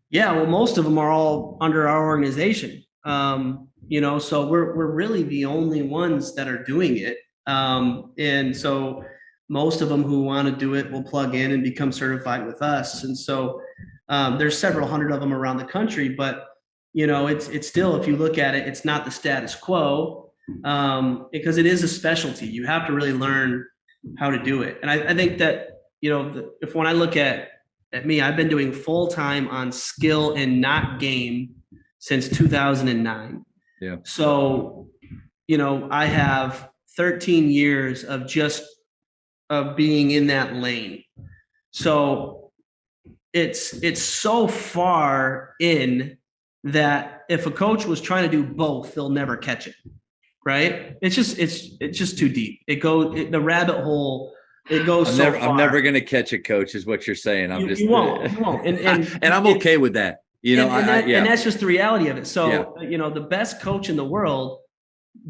Yeah, well, most of them are all under our organization. So we're really the only ones that are doing it. And so most of them who want to do it will plug in and become certified with us. And so there's several hundred of them around the country, but it's still, if you look at it, it's not the status quo, because it is a specialty. You have to really learn how to do it. And I think that, when I look at at me. I've been doing full time on skill and not game since 2009. Yeah. So, I have 13 years of being in that lane. So it's so far in that if a coach was trying to do both, they'll never catch it. Right? It's just too deep. The rabbit hole. It goes so far. I'm never going to catch a coach, is what you're saying. You won't. And I'm okay with that. And that's just the reality of it. So, the best coach in the world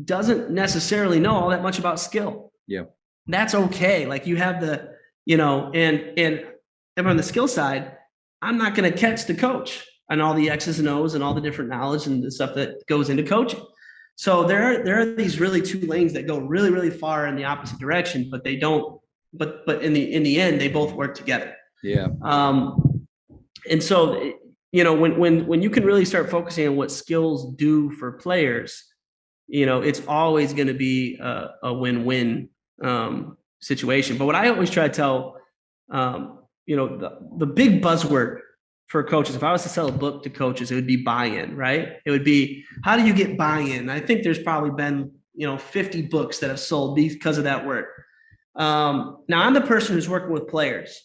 doesn't necessarily know all that much about skill. Yeah. That's okay. Like you have and on the skill side, I'm not going to catch the coach and all the X's and O's and all the different knowledge and the stuff that goes into coaching. So there are these really two lanes that go really, really far in the opposite direction, but they don't, but in the end, they both work together. Yeah. And so, when you can really start focusing on what skills do for players, it's always going to be a win-win situation. But what I always try to tell, the big buzzword for coaches, if I was to sell a book to coaches, it would be buy-in, right? It would be, how do you get buy-in? I think there's probably been, 50 books that have sold because of that word. Now I'm the person who's working with players,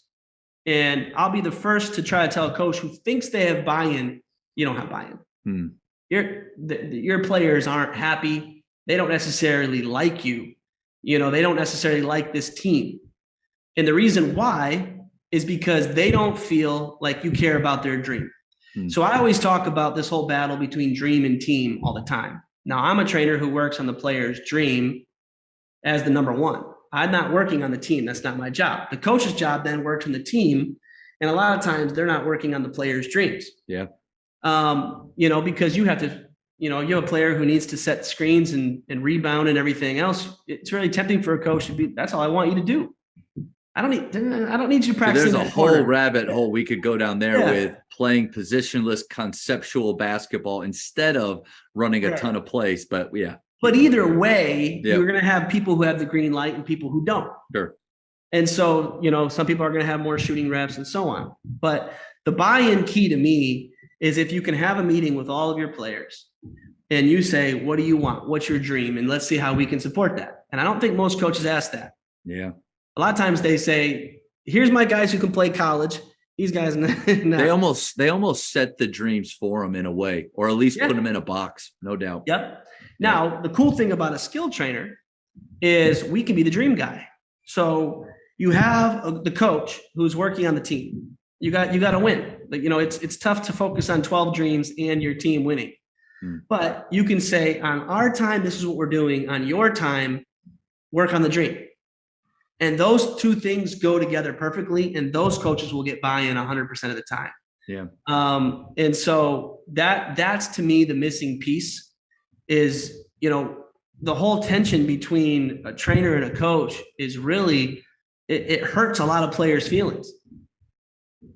and I'll be the first to try to tell a coach who thinks they have buy-in, you don't have buy-in. Your players aren't happy. They don't necessarily like you. They don't necessarily like this team. And the reason why is because they don't feel like you care about their dream. So I always talk about this whole battle between dream and team all the time. Now, I'm a trainer who works on the player's dream as the number one. I'm not working on the team. That's not my job. The coach's job then works on the team. And a lot of times they're not working on the player's dreams. Yeah. Because you have to, you have a player who needs to set screens and rebound and everything else. It's really tempting for a coach to be, that's all I want you to do. I don't need you to practice. So there's a whole rabbit hole we could go down there with playing positionless conceptual basketball instead of running a ton of plays. But But either way, you're going to have people who have the green light and people who don't. Sure. And so, some people are going to have more shooting reps and so on. But the buy-in key to me is if you can have a meeting with all of your players and you say, what do you want? What's your dream? And let's see how we can support that. And I don't think most coaches ask that. Yeah. A lot of times they say, here's my guys who can play college. These guys. They almost set the dreams for them in a way, or at least put them in a box. No doubt. Yep. Now, the cool thing about a skill trainer is we can be the dream guy. So you have the coach who's working on the team. You got to win. Like, it's tough to focus on 12 dreams and your team winning. But you can say, on our time, this is what we're doing. On your time, work on the dream. And those two things go together perfectly, and those coaches will get buy-in 100% of the time. Yeah. And so that's to me the missing piece is, the whole tension between a trainer and a coach is really it hurts a lot of players' feelings.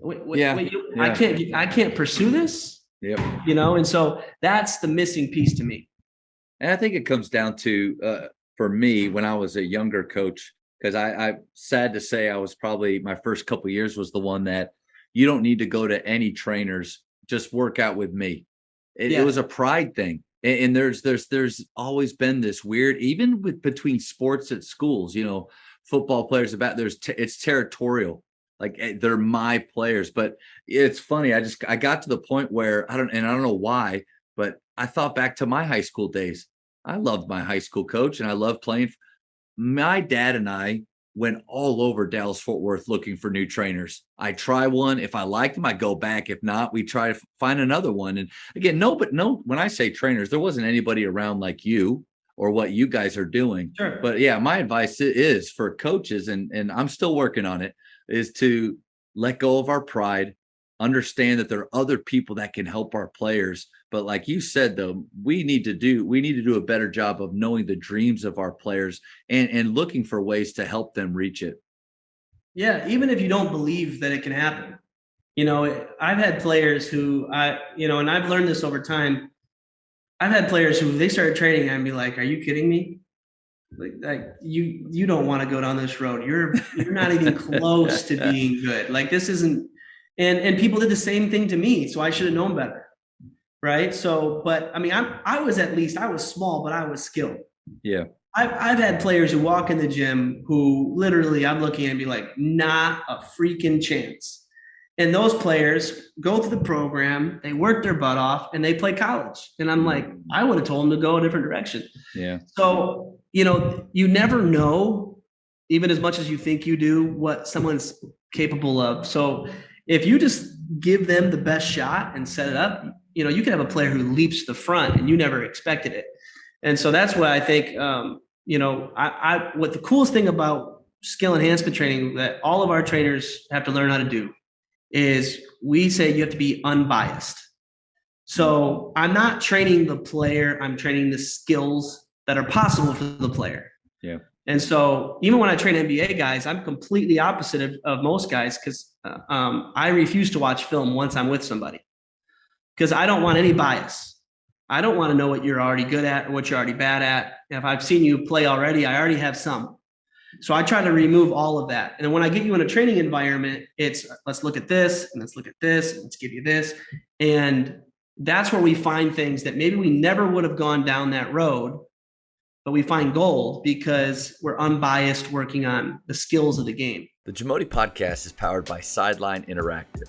I can't pursue this. Yep. And so that's the missing piece to me. And I think it comes down to for me when I was a younger coach. Because I'm sad to say I was probably my first couple of years was the one that you don't need to go to any trainers, just work out with me. It was a pride thing. And there's always been this weird, even between sports at schools, football players it's territorial. Like they're my players. But it's funny. I got to the point where I don't know why, but I thought back to my high school days. I loved my high school coach and I loved playing. My dad and I went all over Dallas-Fort Worth looking for new trainers. I try one. If I like them, I go back. If not, we try to find another one. And again, when I say trainers, there wasn't anybody around like you or what you guys are doing. Sure. But my advice is for coaches, and I'm still working on it, is to let go of our pride, understand that there are other people that can help our players. But like you said, though, we need to do a better job of knowing the dreams of our players and looking for ways to help them reach it. Yeah, even if you don't believe that it can happen. I've had players who and I've learned this over time. I've had players who they started training and be like, "Are you kidding me? Like you don't want to go down this road. You're not even close to being good. Like this isn't." And people did the same thing to me. So I should have known better. Right. So, but I mean, I was small, but I was skilled. Yeah. I've had players who walk in the gym who literally I'm looking at and be like, not a freaking chance. And those players go through the program, they work their butt off, and they play college. And I'm like, I would have told them to go a different direction. Yeah. So, you never know, even as much as you think you do, what someone's capable of. So if you just give them the best shot and set it up, you can have a player who leaps to the front and you never expected it. And so that's what I think, what the coolest thing about skill enhancement training that all of our trainers have to learn how to do is we say you have to be unbiased. So I'm not training the player, I'm training the skills that are possible for the player. Yeah. And so even when I train NBA guys, I'm completely opposite of most guys because I refuse to watch film once I'm with somebody because I don't want any bias. I don't want to know what you're already good at or what you're already bad at. If I've seen you play already, I already have some. So I try to remove all of that. And when I get you in a training environment, it's let's look at this and let's look at this and let's give you this. And that's where we find things that maybe we never would have gone down that road, but we find gold because we're unbiased working on the skills of the game. The Jamodi podcast is powered by Sideline Interactive.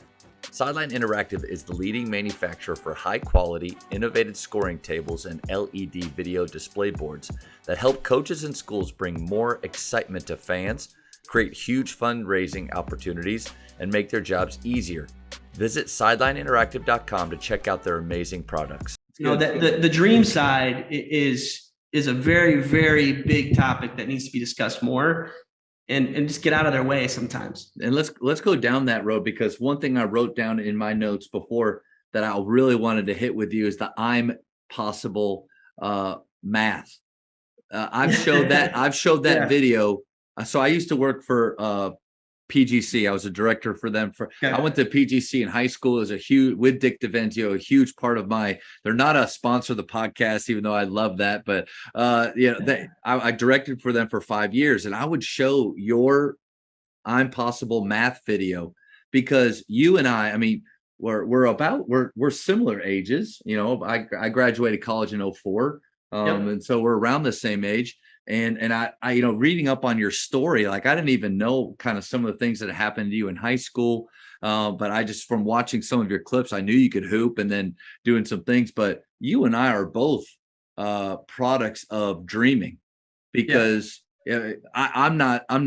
Sideline Interactive is the leading manufacturer for high-quality, innovative scoring tables and LED video display boards that help coaches and schools bring more excitement to fans, create huge fundraising opportunities, and make their jobs easier. Visit sidelineinteractive.com to check out their amazing products. The dream side is a very, very big topic that needs to be discussed more. And just get out of their way sometimes. And let's go down that road because one thing I wrote down in my notes before that I really wanted to hit with you is the I'm possible math. I've showed that video. So I used to work for PGC. I was a director for them. I went to PGC in high school. It was with Dick DeVenzio, a huge part of they're not a sponsor of the podcast, even though I love that. But I directed for them for 5 years, and I would show your I'm possible math video because you and I mean, we're similar ages. I graduated college in 2004. And so we're around the same age. And I reading up on your story, like I didn't even know kind of some of the things that happened to you in high school. But I just, from watching some of your clips, I knew you could hoop and then doing some things. But you and I are both products of dreaming because I'm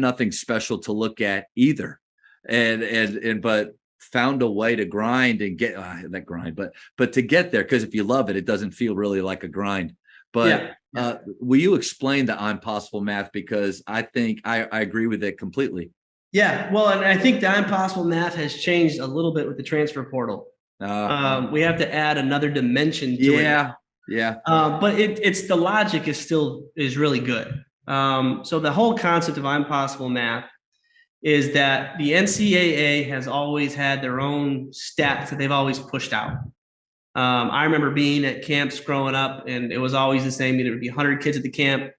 nothing special to look at either. But found a way to grind and get that grind, but to get there, because if you love it, it doesn't feel really like a grind. But will you explain the I'm possible math? Because I think I agree with it completely. Yeah, well, and I think the I'm possible math has changed a little bit with the transfer portal. We have to add another dimension to it. Yeah. But it's the logic is really good. So the whole concept of I'm possible math is that the NCAA has always had their own stats that they've always pushed out. I remember being at camps growing up, and it was always the same. There would be 100 kids at the camp,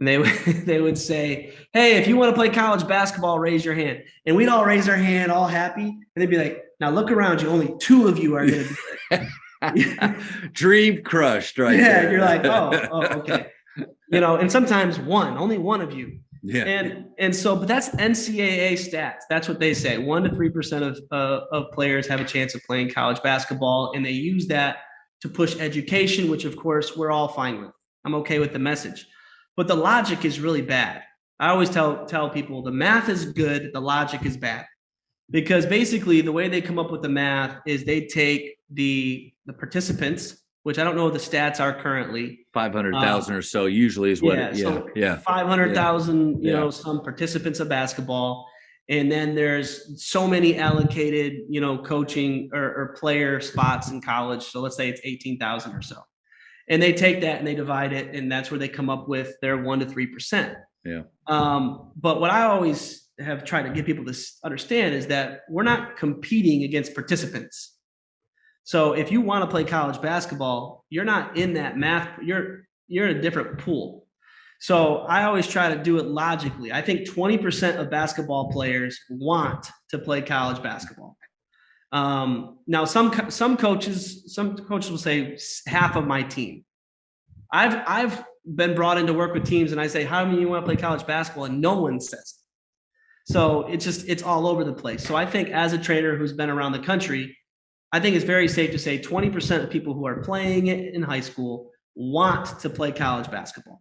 and they would say, "Hey, if you want to play college basketball, raise your hand." And we'd all raise our hand, all happy, and they'd be like, "Now look around you. Only 2 of you are going to do it." Dream crushed, right? Yeah, there. You're like, oh, okay. And sometimes only one of you. Yeah. And so, but that's NCAA stats. That's what they say. 1 to 3% of players have a chance of playing college basketball, and they use that to push education, which of course we're all fine with. I'm okay with the message, but the logic is really bad. I always tell people the math is good, the logic is bad, because basically the way they come up with the math is they take the participants, which I don't know what the stats are currently. 500,000 or so usually is what. 500,000, some participants of basketball. And then there's so many allocated, coaching or player spots in college. So let's say it's 18,000 or so. And they take that and they divide it. And that's where they come up with their 1 to 3%. Yeah. But what I always have tried to get people to understand is that we're not competing against participants. So if you want to play college basketball, you're not in that math. You're in a different pool. So I always try to do it logically. I think 20% of basketball players want to play college basketball. Now some coaches will say half of my team. I've been brought in to work with teams and I say, how many you want to play college basketball? And no one says it. So it's all over the place. So I think as a trainer who's been around the country, I think it's very safe to say 20% of people who are playing it in high school want to play college basketball.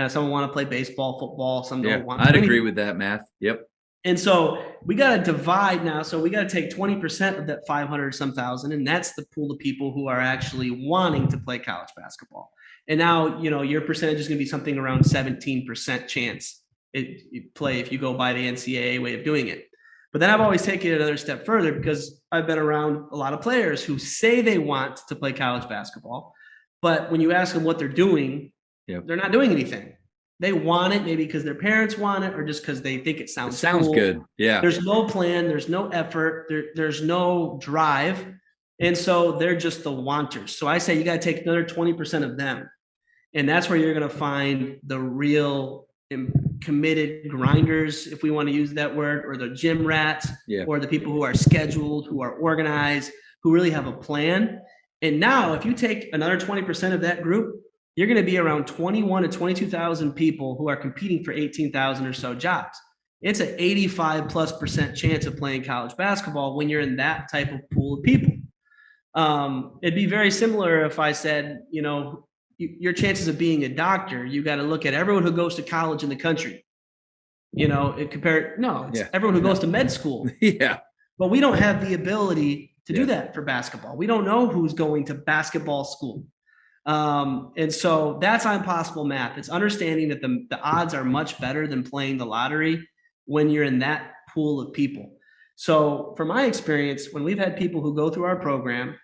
Some want to play baseball, football. Some don't want to. I'd agree with that, Matt. Yep. And so we got to divide now. So we got to take 20% of that 500 some thousand, and that's the pool of people who are actually wanting to play college basketball. And now, your percentage is going to be something around 17% chance you play if you go by the NCAA way of doing it. But then I've always taken it another step further because I've been around a lot of players who say they want to play college basketball, but when you ask them what they're doing, they're not doing anything. They want it maybe because their parents want it or just because they think it sounds cool. Good. Yeah. There's no plan. There's no effort. There's no drive. And so they're just the wanters. So I say you got to take another 20% of them. And that's where you're going to find the real committed grinders, if we want to use that word, or the gym rats, or the people who are scheduled, who are organized, who really have a plan. And now if you take another 20% of that group, you're going to be around 21 to 22,000 people who are competing for 18,000 or so jobs. It's an 85+% chance of playing college basketball when you're in that type of pool of people. It'd be very similar if I said, your chances of being a doctor, you got to look at everyone who goes to college in the country. Everyone who goes to med school. Yeah. But we don't have the ability to do that for basketball. We don't know who's going to basketball school. And so that's impossible math. It's understanding that the odds are much better than playing the lottery when you're in that pool of people. So from my experience, when we've had people who go through our program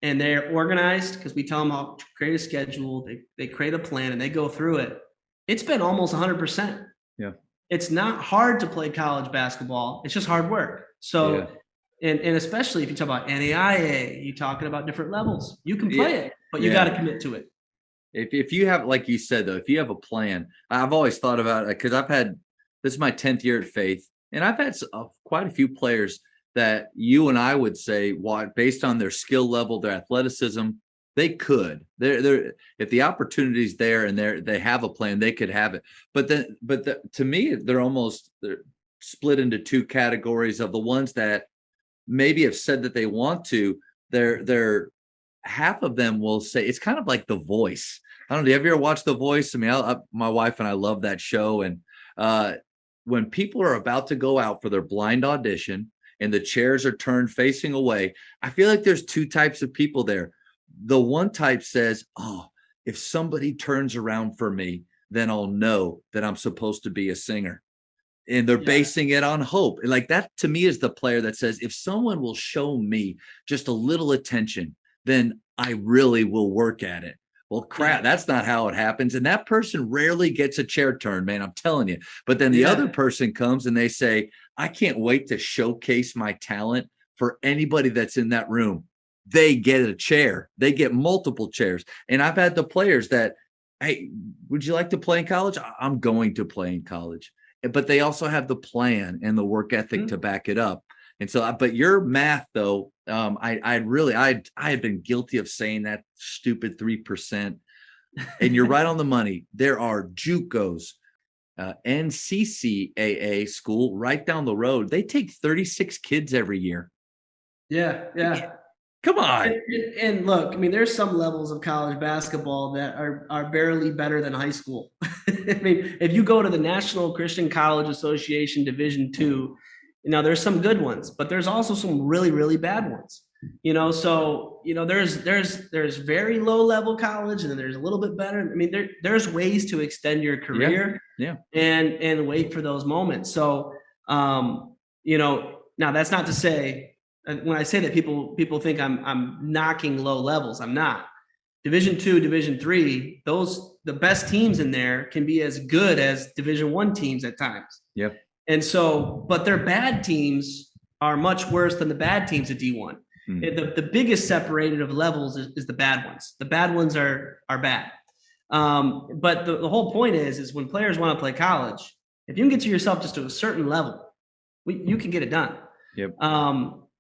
and they're organized, because we tell them how to create a schedule, they create a plan and they go through it, it's been almost 100%. Yeah. It's not hard to play college basketball. It's just hard work. So, and especially if you talk about NAIA, you're talking about different levels, you can play it, but you got to commit to it. If you have, like you said, though, if you have a plan, I've always thought about it because this is my 10th year at Faith, and I've had quite a few players that you and I would say, based on their skill level, their athleticism, they could. If the opportunity's there and they have a plan, they could have it. But to me, they're split into two categories of the ones that maybe have said that they want to. They're half of them will say it's kind of like The Voice. I don't know. Have you ever watched The Voice? I mean, my wife and I love that show. And when people are about to go out for their blind audition and the chairs are turned facing away, I feel like there's two types of people there. The one type says, oh, if somebody turns around for me, then I'll know that I'm supposed to be a singer. And they're basing it on hope. And like that to me is the player that says, if someone will show me just a little attention, then I really will work at it. Well, crap, that's not how it happens. And that person rarely gets a chair turned, man, I'm telling you. But then the other person comes and they say, I can't wait to showcase my talent for anybody that's in that room. They get a chair. They get multiple chairs. And I've had the players that, hey, would you like to play in college? I'm going to play in college. But they also have the plan and the work ethic to back it up. And so, but your math though, I had been guilty of saying that stupid 3%, and you're right on the money. There are JUCOs, NCCAA school right down the road. They take 36 kids every year. Yeah. Come on. And look, I mean, there's some levels of college basketball that are barely better than high school. I mean, if you go to the National Christian College Association Division II, there's some good ones, but there's also some really, really bad ones. So there's very low level college, and then there's a little bit better. I mean, there's ways to extend your career, and wait for those moments. So, now that's not to say. When I say that, people think I'm knocking low levels. I'm not. Division II, Division III, the best teams in there can be as good as Division I teams at times. Yep. And so, but their bad teams are much worse than the bad teams at D1. The biggest separated of levels is the bad ones. The bad ones are bad. But the whole point is when players want to play college, if you can get to yourself just to a certain level, you can get it done. Yep.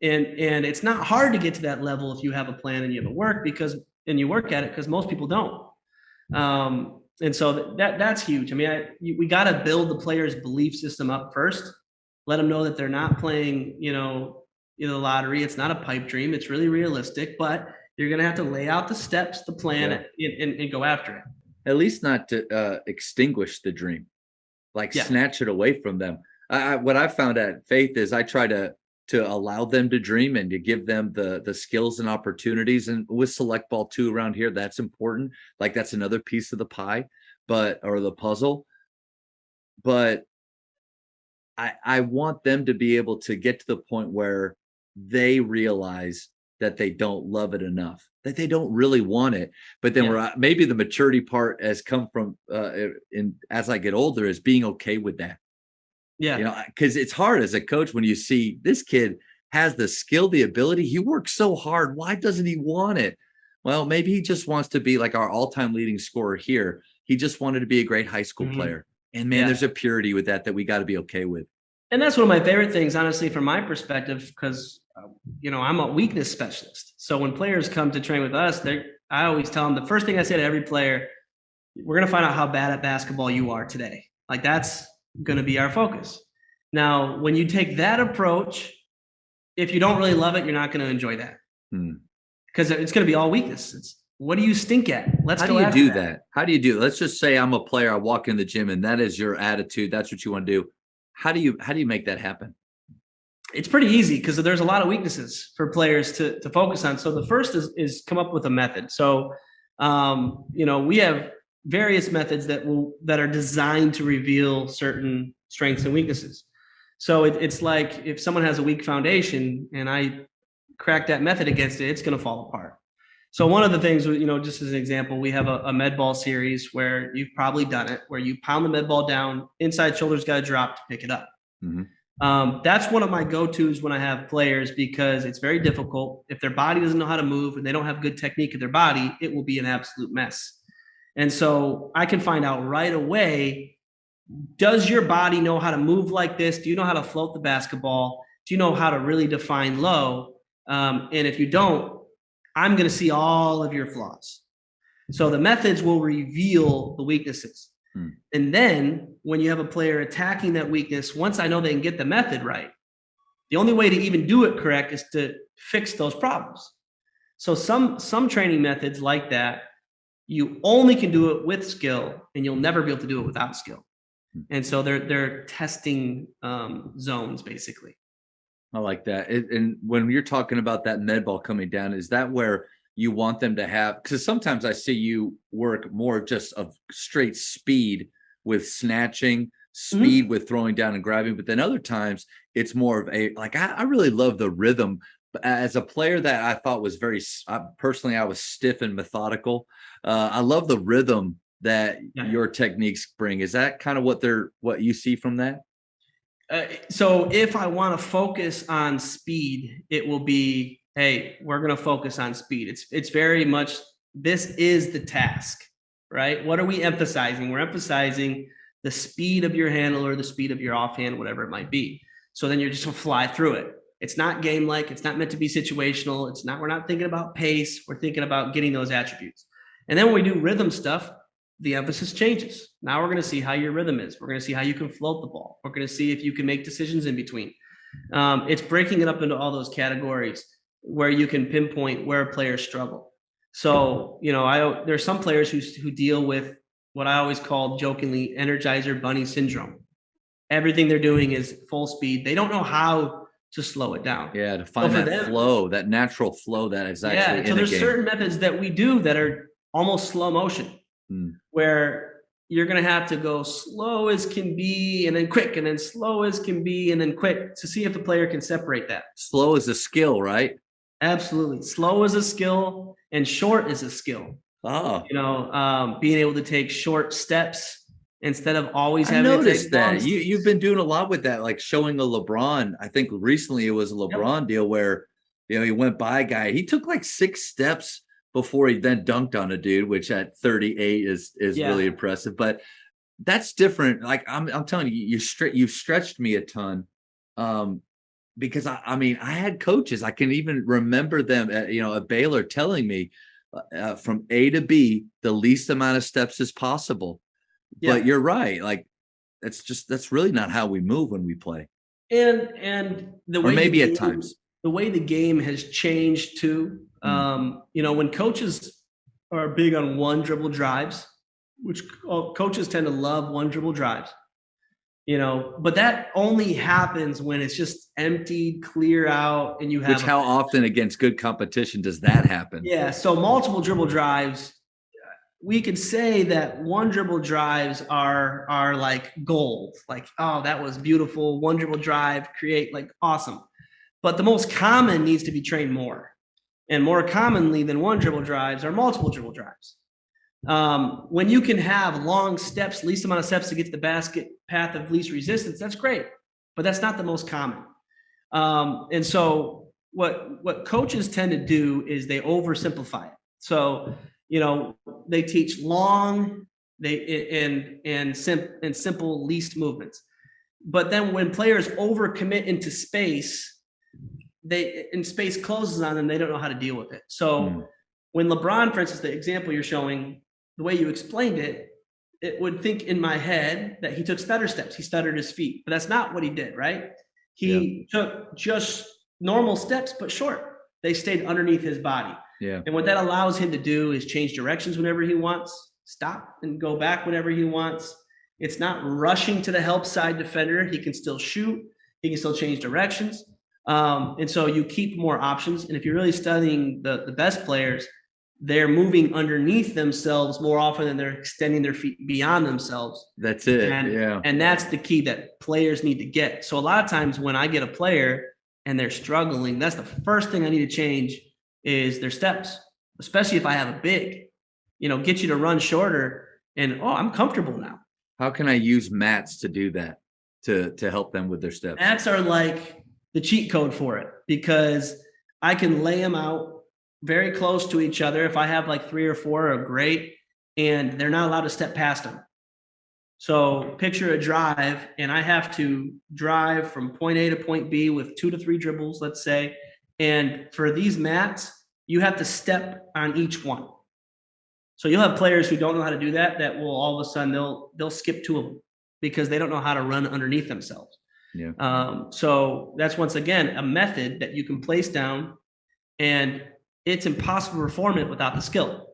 And it's not hard to get to that level if you have a plan and you have you work at it, because most people don't. And so that's huge. I mean, we got to build the player's belief system up first. Let them know that they're not playing, the lottery. It's not a pipe dream. It's really realistic, but you're going to have to lay out the steps, the plan, and go after it. At least not to extinguish the dream, snatch it away from them. What I found at Faith is I try to allow them to dream and to give them the skills and opportunities. And with select ball too around here, that's important. Like that's another piece of the pie, or the puzzle. But I want them to be able to get to the point where they realize that they don't love it enough, that they don't really want it. But then maybe the maturity part has come from as I get older, is being okay with that. Yeah. Because it's hard as a coach when you see this kid has the skill, the ability. He works so hard. Why doesn't he want it? Well, maybe he just wants to be like our all-time leading scorer here. He just wanted to be a great high school player. And man, there's a purity with that we got to be okay with. And that's one of my favorite things, honestly, from my perspective, because, I'm a weakness specialist. So when players come to train with us, I always tell them, the first thing I say to every player, we're going to find out how bad at basketball you are today. Like that's going to be our focus. Now, when you take that approach, if you don't really love it, you're not going to enjoy that, because it's going to be all weakness. It's, what do you stink at? How do you do that? How do you do it? Let's just say I'm a player. I walk in the gym and that is your attitude. That's what you want to do. How do you make that happen? It's pretty easy, because there's a lot of weaknesses for players to focus on. So the first is come up with a method. So, we have various methods that are designed to reveal certain strengths and weaknesses. So it's like if someone has a weak foundation and I crack that method against it, it's going to fall apart. So one of the things, just as an example, we have a med ball series where you've probably done it, where you pound the med ball down, inside shoulder's got to drop to pick it up. That's one of my go-tos when I have players, because it's very difficult. If their body doesn't know how to move and they don't have good technique of their body, it will be an absolute mess. And so I can find out right away, does your body know how to move like this? Do you know how to float the basketball? Do you know how to really define low? And if you don't, I'm going to see all of your flaws. So the methods will reveal the weaknesses. And then when you have a player attacking that weakness, once I know they can get the method right, the only way to even do it correct is to fix those problems. So some training methods like that, you only can do it with skill, and you'll never be able to do it without skill. And so they're testing zones, basically. I like that. And when you're talking about that med ball coming down, is that where you want them to have? Because sometimes I see you work more just of straight speed with snatching, speed with throwing down and grabbing. But then other times it's more of I really love the rhythm. As a player that I thought was personally, I was stiff and methodical. I love the rhythm that your techniques bring. Is that kind of what you see from that? So if I want to focus on speed, it will be, hey, we're going to focus on speed. It's very much, this is the task, right? What are we emphasizing? We're emphasizing the speed of your handle or the speed of your offhand, whatever it might be. So then you're just going to fly through it. It's not game-like. It's not meant to be situational. We're not thinking about pace. We're thinking about getting those attributes. And then when we do rhythm stuff, the emphasis changes. Now we're going to see how your rhythm is. We're going to see how you can float the ball. We're going to see if you can make decisions in between. It's breaking it up into all those categories where you can pinpoint where players struggle. So, there's some players who deal with what I always call jokingly Energizer Bunny syndrome. Everything they're doing is full speed. They don't know how to slow it down. Yeah, to find that flow, that natural flow that is actually in so there's a game. Certain methods that we do that are almost slow motion, where you're going to have to go slow as can be and then quick and then slow as can be and then quick to see if the player can separate that. Slow is a skill, right? Absolutely. Slow is a skill and short is a skill. Oh, being able to take short steps instead of always having to take that. You've been doing a lot with that, like showing a LeBron. I think recently it was a LeBron deal where, he went by a guy. He took like 6 steps before he then dunked on a dude, which at 38 is really impressive. But that's different. Like I'm telling you, you've stretched me a ton. because I mean, I had coaches, I can even remember them at, at Baylor telling me from A to B, the least amount of steps as possible. Yeah. But you're right. Like, that's really not how we move when we play. And the way, or maybe at times, the way the game has changed too. When coaches are big on one dribble drives, which coaches tend to love one dribble drives, but that only happens when it's just emptied, clear out, and you have. Which how often against good competition does that happen? Yeah. So multiple dribble drives, we could say that one dribble drives are like gold. Like, oh, that was beautiful. One dribble drive, create, like, awesome. But the most common needs to be trained more. And more commonly than one dribble drives are multiple dribble drives. When you can have long steps, least amount of steps to get to the basket, path of least resistance, that's great. But that's not the most common. And so what coaches tend to do is they oversimplify it. So, they teach long and simple least movements. But then when players overcommit into space, space closes on them, they don't know how to deal with it. So when LeBron, for instance, the example you're showing, the way you explained it, it would think in my head that he took stutter steps. He stuttered his feet, but that's not what he did, right? He took just normal steps, but short. They stayed underneath his body. Yeah. And what that allows him to do is change directions whenever he wants, stop and go back whenever he wants. It's not rushing to the help side defender. He can still shoot. He can still change directions. And so you keep more options. And if you're really studying the best players, they're moving underneath themselves more often than they're extending their feet beyond themselves. That's it. And that's the key that players need to get. So a lot of times when I get a player and they're struggling, that's the first thing I need to change is their steps, especially if I have a big, get you to run shorter and, I'm comfortable now. How can I use mats to do that, to help them with their steps? Mats are like the cheat code for it, because I can lay them out very close to each other. If I have like 3 or 4 are great, and they're not allowed to step past them. So picture a drive, and I have to drive from point A to point B with 2 to 3 dribbles, let's say. And for these mats, you have to step on each one. So you'll have players who don't know how to do that will all of a sudden they'll skip 2 of them because they don't know how to run underneath themselves. Yeah. So that's, once again, a method that you can place down, and it's impossible to perform it without the skill.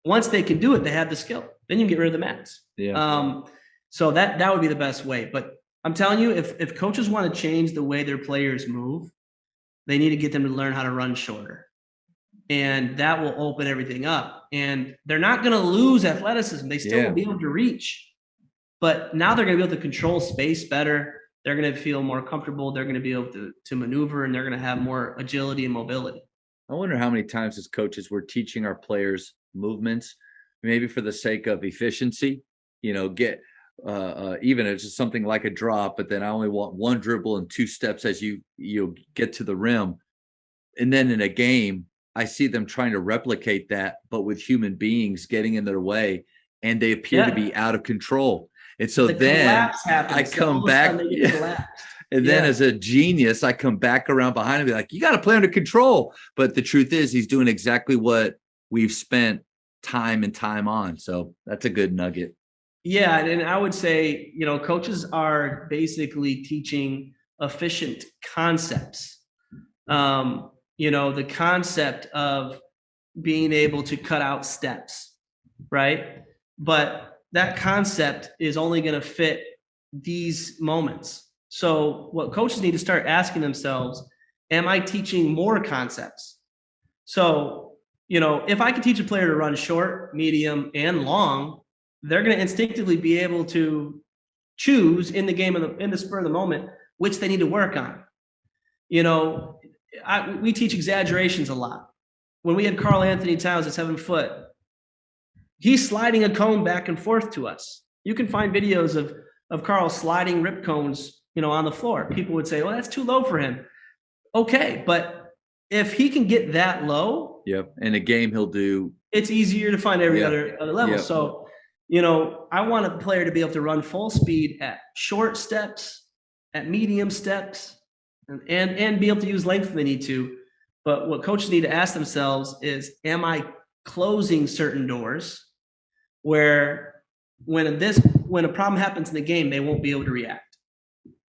Once they can do it, they have the skill. Then you can get rid of the mats. Yeah. So that would be the best way. But I'm telling you, if coaches want to change the way their players move, they need to get them to learn how to run shorter. And that will open everything up. And they're not going to lose athleticism. They still will be able to reach. But now they're going to be able to control space better. They're going to feel more comfortable. They're going to be able to maneuver, and they're going to have more agility and mobility. I wonder how many times as coaches we're teaching our players movements, maybe for the sake of efficiency, get even it's just something like a drop, but then I only want 1 dribble and 2 steps as you get to the rim. And then in a game, I see them trying to replicate that, but with human beings getting in their way, and they appear to be out of control. And so then I come back, and then as a genius, I come back around behind and be like, you got to play under control. But the truth is, he's doing exactly what we've spent time and time on. So that's a good nugget. Yeah. And I would say, coaches are basically teaching efficient concepts. The concept of being able to cut out steps, right? But that concept is only going to fit these moments. So what coaches need to start asking themselves, am I teaching more concepts? So, if I can teach a player to run short, medium, and long, they're going to instinctively be able to choose in the game, in the spur of the moment, which they need to work on. We teach exaggerations a lot. When we had Karl Anthony Towns at 7 foot, he's sliding a cone back and forth to us. You can find videos of Karl sliding rip cones, on the floor. People would say, well, that's too low for him. Okay, but if he can get that low, in a game he'll do. It's easier to find every other level. So, I want a player to be able to run full speed at short steps, at medium steps, and be able to use length when they need to. But what coaches need to ask themselves is, am I closing certain doors where when a problem happens in the game, they won't be able to react?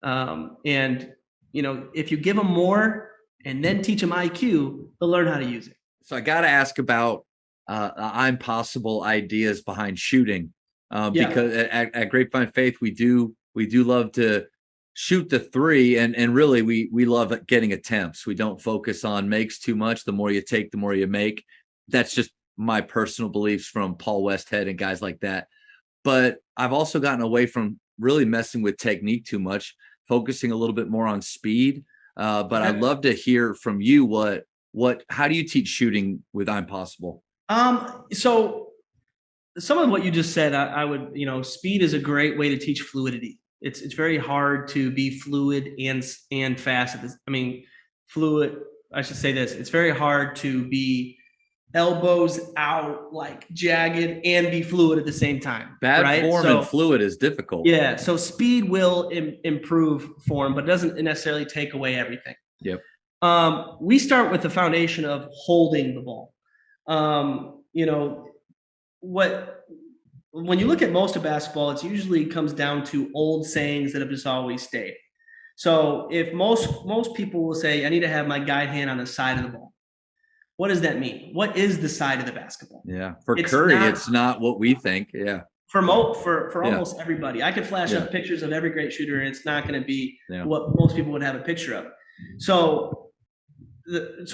And if you give them more and then teach them IQ, they'll learn how to use it. So I got to ask about I'm possible ideas behind shooting, because at Grapevine Faith we do love to shoot the three, and really we love getting attempts. We don't focus on makes too much. The more you take, the more you make. That's just my personal beliefs from Paul Westhead and guys like that. But I've also gotten away from really messing with technique too much, focusing a little bit more on speed. But I'd love to hear from you how do you teach shooting with I'm Possible? So some of what you just said, I would, speed is a great way to teach fluidity. It's very hard to be fluid and fast. Fluid, I should say this. It's very hard to be elbows out, like jagged, and be fluid at the same time. Bad form and fluid is difficult. Yeah. So speed will improve form, but doesn't necessarily take away everything. Yep. We start with the foundation of holding the ball. When you look at most of basketball, it usually comes down to old sayings that have just always stayed. So if most people will say, I need to have my guide hand on the side of the ball. What does that mean? What is the side of the basketball? Yeah. For Curry, it's not what we think. Yeah. For almost everybody. I could flash up pictures of every great shooter, and it's not going to be what most people would have a picture of. So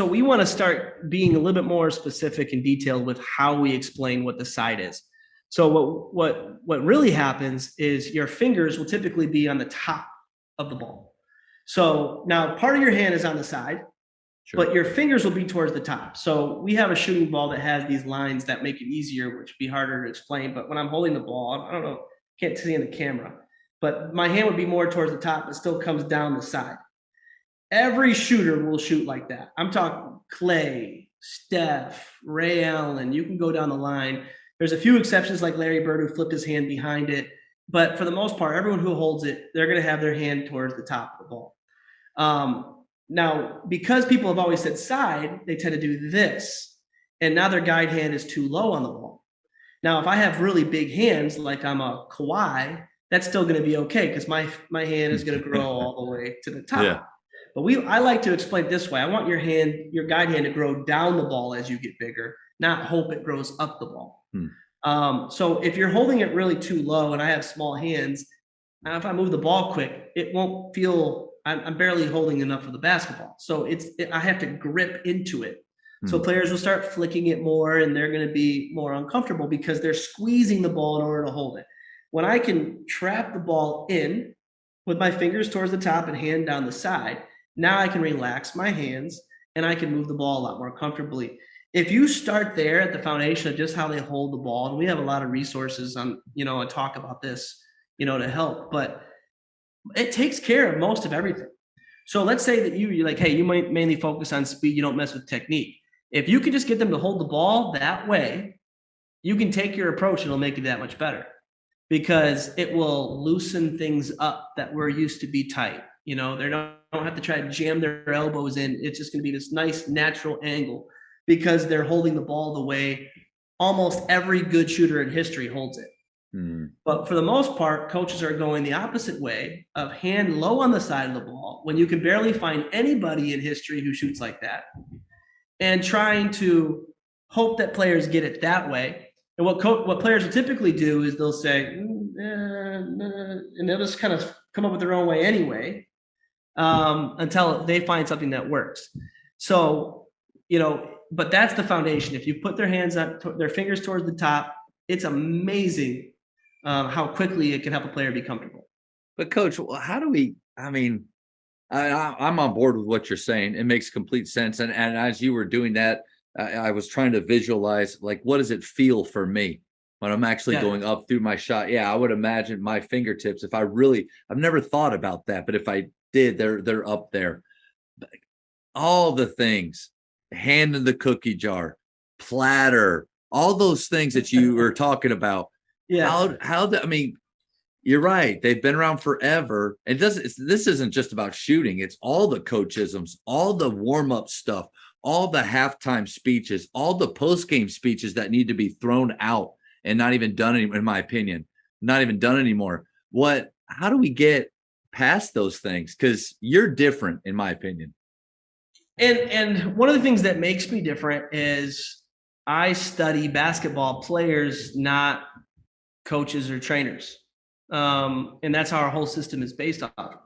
we want to start being a little bit more specific and detailed with how we explain what the side is. So what really happens is your fingers will typically be on the top of the ball. So now part of your hand is on the side, but your fingers will be towards the top. So we have a shooting ball that has these lines that make it easier, which would be harder to explain. But when I'm holding the ball, I don't know, can't see in the camera, but my hand would be more towards the top, but still comes down the side. Every shooter will shoot like that. I'm talking Clay, Steph, Ray Allen. You can go down the line. There's a few exceptions like Larry Bird who flipped his hand behind it. But for the most part, everyone who holds it, they're going to have their hand towards the top of the ball. Now, because people have always said side, they tend to do this. And now their guide hand is too low on the ball. Now, if I have really big hands, like I'm a Kawhi, that's still going to be okay because my hand is going to grow all the way to the top. Yeah. But I like to explain it this way. I want your guide hand to grow down the ball as you get bigger, not hope it grows up the ball. So if you're holding it really too low and I have small hands, if I move the ball quick, it won't feel I'm barely holding enough of the basketball. So I have to grip into it. So players will start flicking it more and they're going to be more uncomfortable because they're squeezing the ball in order to hold it. When I can trap the ball in with my fingers towards the top and hand down the side, now I can relax my hands and I can move the ball a lot more comfortably. If you start there at the foundation of just how they hold the ball, and we have a lot of resources on, and talk about this, to help, but it takes care of most of everything. So let's say that you're like, hey, you might mainly focus on speed. You don't mess with technique. If you can just get them to hold the ball that way, you can take your approach and it'll make it that much better because it will loosen things up that were used to be tight. They don't have to try to jam their elbows in. It's just going to be this nice natural angle because they're holding the ball the way almost every good shooter in history holds it. But for the most part, coaches are going the opposite way of hand low on the side of the ball when you can barely find anybody in history who shoots like that and trying to hope that players get it that way. And what players will typically do is they'll say, and they'll just kind of come up with their own way anyway until they find something that works. So, but that's the foundation. If you put their hands on their fingers towards the top, it's amazing how quickly it can help a player be comfortable. But Coach, how do we? I'm on board with what you're saying. It makes complete sense. And as you were doing that, I was trying to visualize what does it feel for me when I'm actually going up through my shot? Yeah, I would imagine my fingertips. I've never thought about that, but if I did, they're up there. All the things. Hand in the cookie jar, platter, all those things that you were talking about. Yeah. You're right. They've been around forever. This isn't just about shooting. It's all the coachisms, all the warm-up stuff, all the halftime speeches, all the post-game speeches that need to be thrown out and not even done anymore, in my opinion, not even done anymore. How do we get past those things? Because you're different, in my opinion. And one of the things that makes me different is I study basketball players, not coaches or trainers. And that's how our whole system is based off,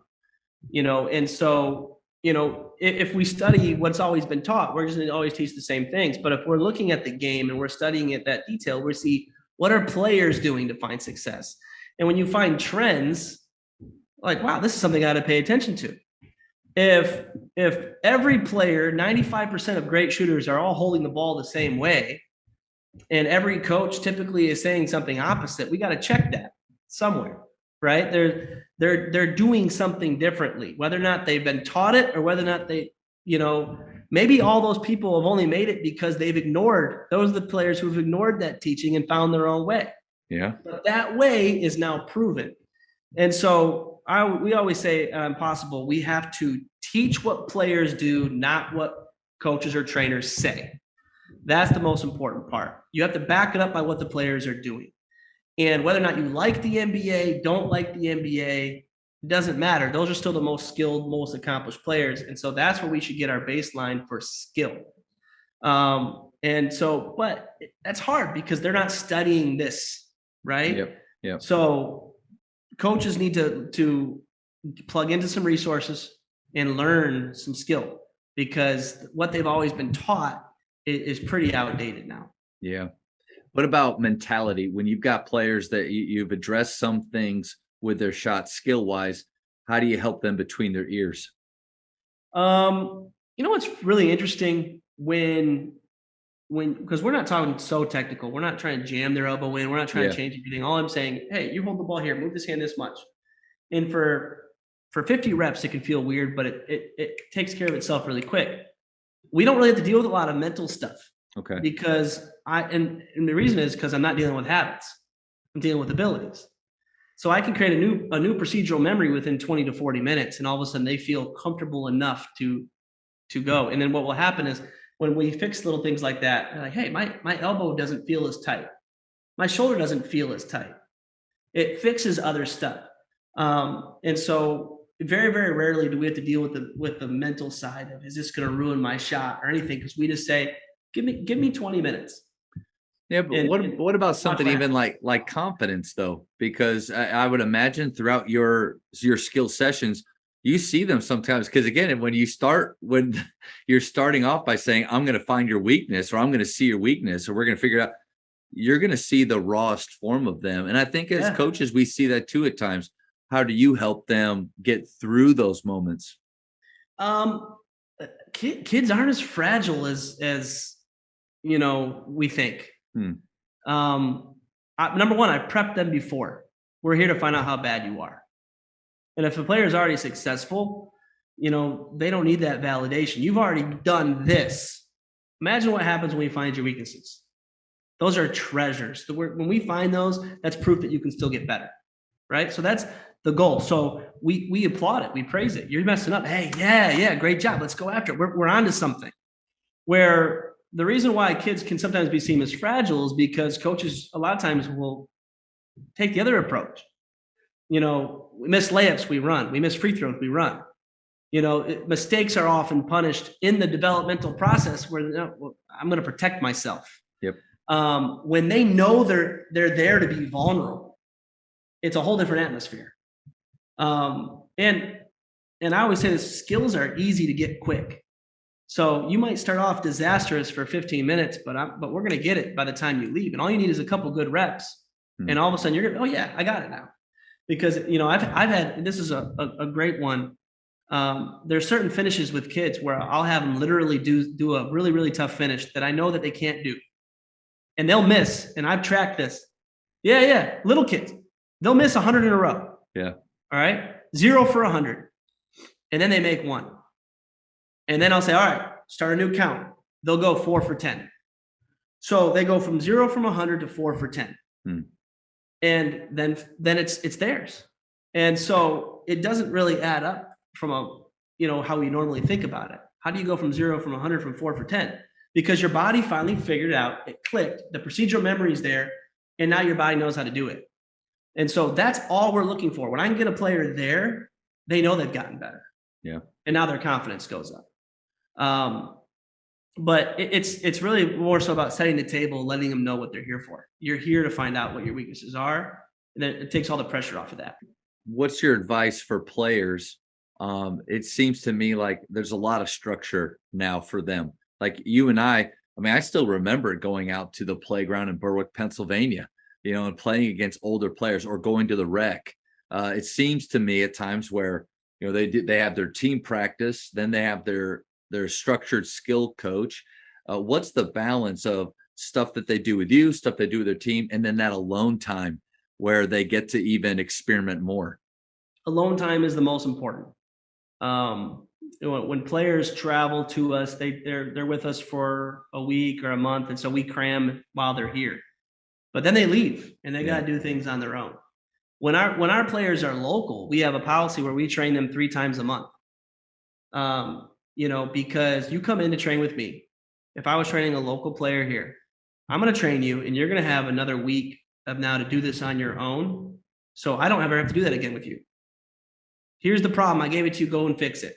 and so, if we study what's always been taught, we're just going to always teach the same things. But if we're looking at the game and we're studying it that detail, we see what are players doing to find success. And when you find trends, like, wow, this is something I got to pay attention to. If every player, 95% of great shooters are all holding the ball the same way, and every coach typically is saying something opposite, we got to check that somewhere, right? They're doing something differently, whether or not they've been taught it or whether or not they, maybe all those people have only made it because they've ignored, those are the players who've ignored that teaching and found their own way. Yeah. But that way is now proven. And so we always say Impossible, we have to teach what players do, not what coaches or trainers say. That's the most important part. You have to back it up by what the players are doing. And whether or not you like the NBA, don't like the NBA, it doesn't matter. Those are still the most skilled, most accomplished players. And so that's where we should get our baseline for skill. But that's hard because they're not studying this, right? Yep. So coaches need to plug into some resources and learn some skill, because what they've always been taught is pretty outdated now. Yeah. What about mentality? When you've got players that you've addressed some things with their shot skill wise, how do you help them between their ears? What's really interesting when because we're not talking so technical, we're not trying to jam their elbow in, we're not trying to change anything. All I'm saying, hey, you hold the ball here, move this hand this much. And for 50 reps, it can feel weird, but it takes care of itself really quick. We don't really have to deal with a lot of mental stuff. Okay. Because and the reason is because I'm not dealing with habits. I'm dealing with abilities. So I can create a new procedural memory within 20 to 40 minutes, and all of a sudden they feel comfortable enough to go. And then what will happen is when we fix little things like that, they're like, hey, my elbow doesn't feel as tight. My shoulder doesn't feel as tight. It fixes other stuff. And so very, very rarely do we have to deal with the mental side of, is this going to ruin my shot or anything? Because we just say, give me 20 minutes. Yeah, but what about something even like confidence though? Because I would imagine throughout your skill sessions, you see them sometimes. Because again, when you're starting off by saying, I'm going to find your weakness, or I'm going to see your weakness, or we're going to figure it out, you're going to see the rawest form of them. And I think as coaches, we see that too at times. How do you help them get through those moments? Kids aren't as fragile as we think. Number one, I prepped them before. We're here to find out how bad you are. And if a player is already successful, they don't need that validation. You've already done this. Imagine what happens when we find your weaknesses. Those are treasures. When we find those, that's proof that you can still get better, right? So that's the goal. So we applaud it. We praise it. You're messing up. Hey, yeah, great job. Let's go after it. We're onto something. Where the reason why kids can sometimes be seen as fragile is because coaches a lot of times will take the other approach. We miss layups, we run. We miss free throws, we run. Mistakes are often punished in the developmental process where I'm going to protect myself. Yep. When they know they're there to be vulnerable, it's a whole different atmosphere. And I always say this, skills are easy to get quick. So you might start off disastrous for 15 minutes, but we're going to get it by the time you leave. And all you need is a couple good reps. And all of a sudden you're going to, oh yeah, I got it now. Because, I've had, this is a great one. There's certain finishes with kids where I'll have them literally do a really, really tough finish that I know that they can't do. And they'll miss. And I've tracked this. Yeah. Little kids, they'll miss 100 in a row. Yeah. All right. 0 for 100. And then they make one. And then I'll say, all right, start a new count. They'll go 4 for 10. So they go from 0 from 100 to 4 for 10. and then it's theirs. And so it doesn't really add up from how we normally think about it. How do you go from 0, from 100, from 4 for 10? Because your body finally figured it out, it clicked, the procedural memory is there, and now your body knows how to do it. And so that's all we're looking for. When I can get a player there, they know they've gotten better. Yeah. And now their confidence goes up. But it's really more so about setting the table, letting them know what they're here for. You're here to find out what your weaknesses are, and then it takes all the pressure off of that. What's your advice for players? It seems to me like there's a lot of structure now for them. Like you and I still remember going out to the playground in Berwick, Pennsylvania, and playing against older players or going to the rec. It seems to me at times where, they have their team practice, then they have their structured skill coach. What's the balance of stuff that they do with you, stuff they do with their team, and then that alone time where they get to even experiment more? Alone time is the most important. When players travel to us, they're with us for a week or a month, and so we cram while they're here. But then they leave and they got to do things on their own. When our players are local, we have a policy where we train them 3 times a month. Because you come in to train with me. If I was training a local player here, I'm going to train you, and you're going to have another week of now to do this on your own. So I don't ever have to do that again with you. Here's the problem. I gave it to you. Go and fix it.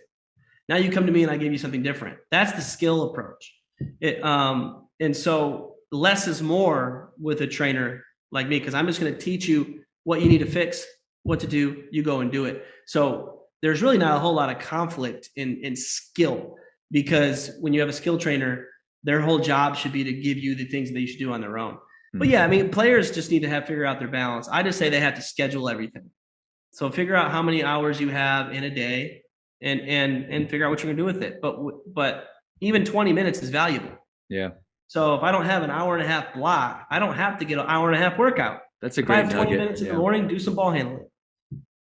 Now you come to me and I gave you something different. That's the skill approach. And so less is more with a trainer like me, because I'm just going to teach you what you need to fix, what to do. You go and do it. So there's really not a whole lot of conflict in skill, because when you have a skill trainer, their whole job should be to give you the things that you should do on their own. But yeah, players just need to figure out their balance. I just say they have to schedule everything. So figure out how many hours you have in a day, and figure out what you're gonna do with it. But even 20 minutes is valuable. Yeah. So if I don't have an hour and a half block, I don't have to get an hour and a half workout. That's a great nugget. 20 minutes in the morning, do some ball handling.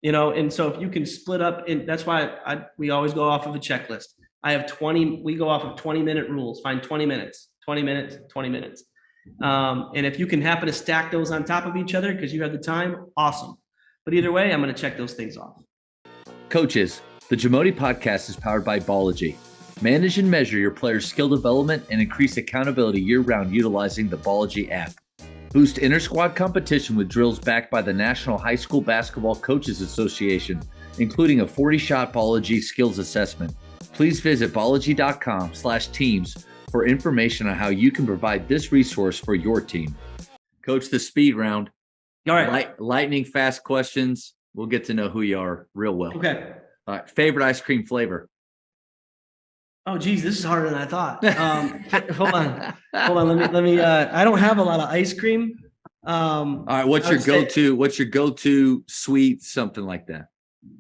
And so if you can split up, that's why we always go off of a checklist. We go off of 20-minute rules. Find 20 minutes, 20 minutes, 20 minutes. And if you can happen to stack those on top of each other because you have the time, awesome. But either way, I'm going to check those things off. Coaches, the Jamodi podcast is powered by Ballogy. Manage and measure your players' skill development and increase accountability year-round utilizing the Ballogy app. Boost inter-squad competition with drills backed by the National High School Basketball Coaches Association, including a 40-shot Ballogy skills assessment. Please visit ballogy.com/teams for information on how you can provide this resource for your team. Coach, the speed round. All right. Lightning fast questions. We'll get to know who you are real well. Okay. All right. Favorite ice cream flavor? Oh, geez, this is harder than I thought. Hold on. Let me. I don't have a lot of ice cream. All right. What's your go-to sweet? Something like that.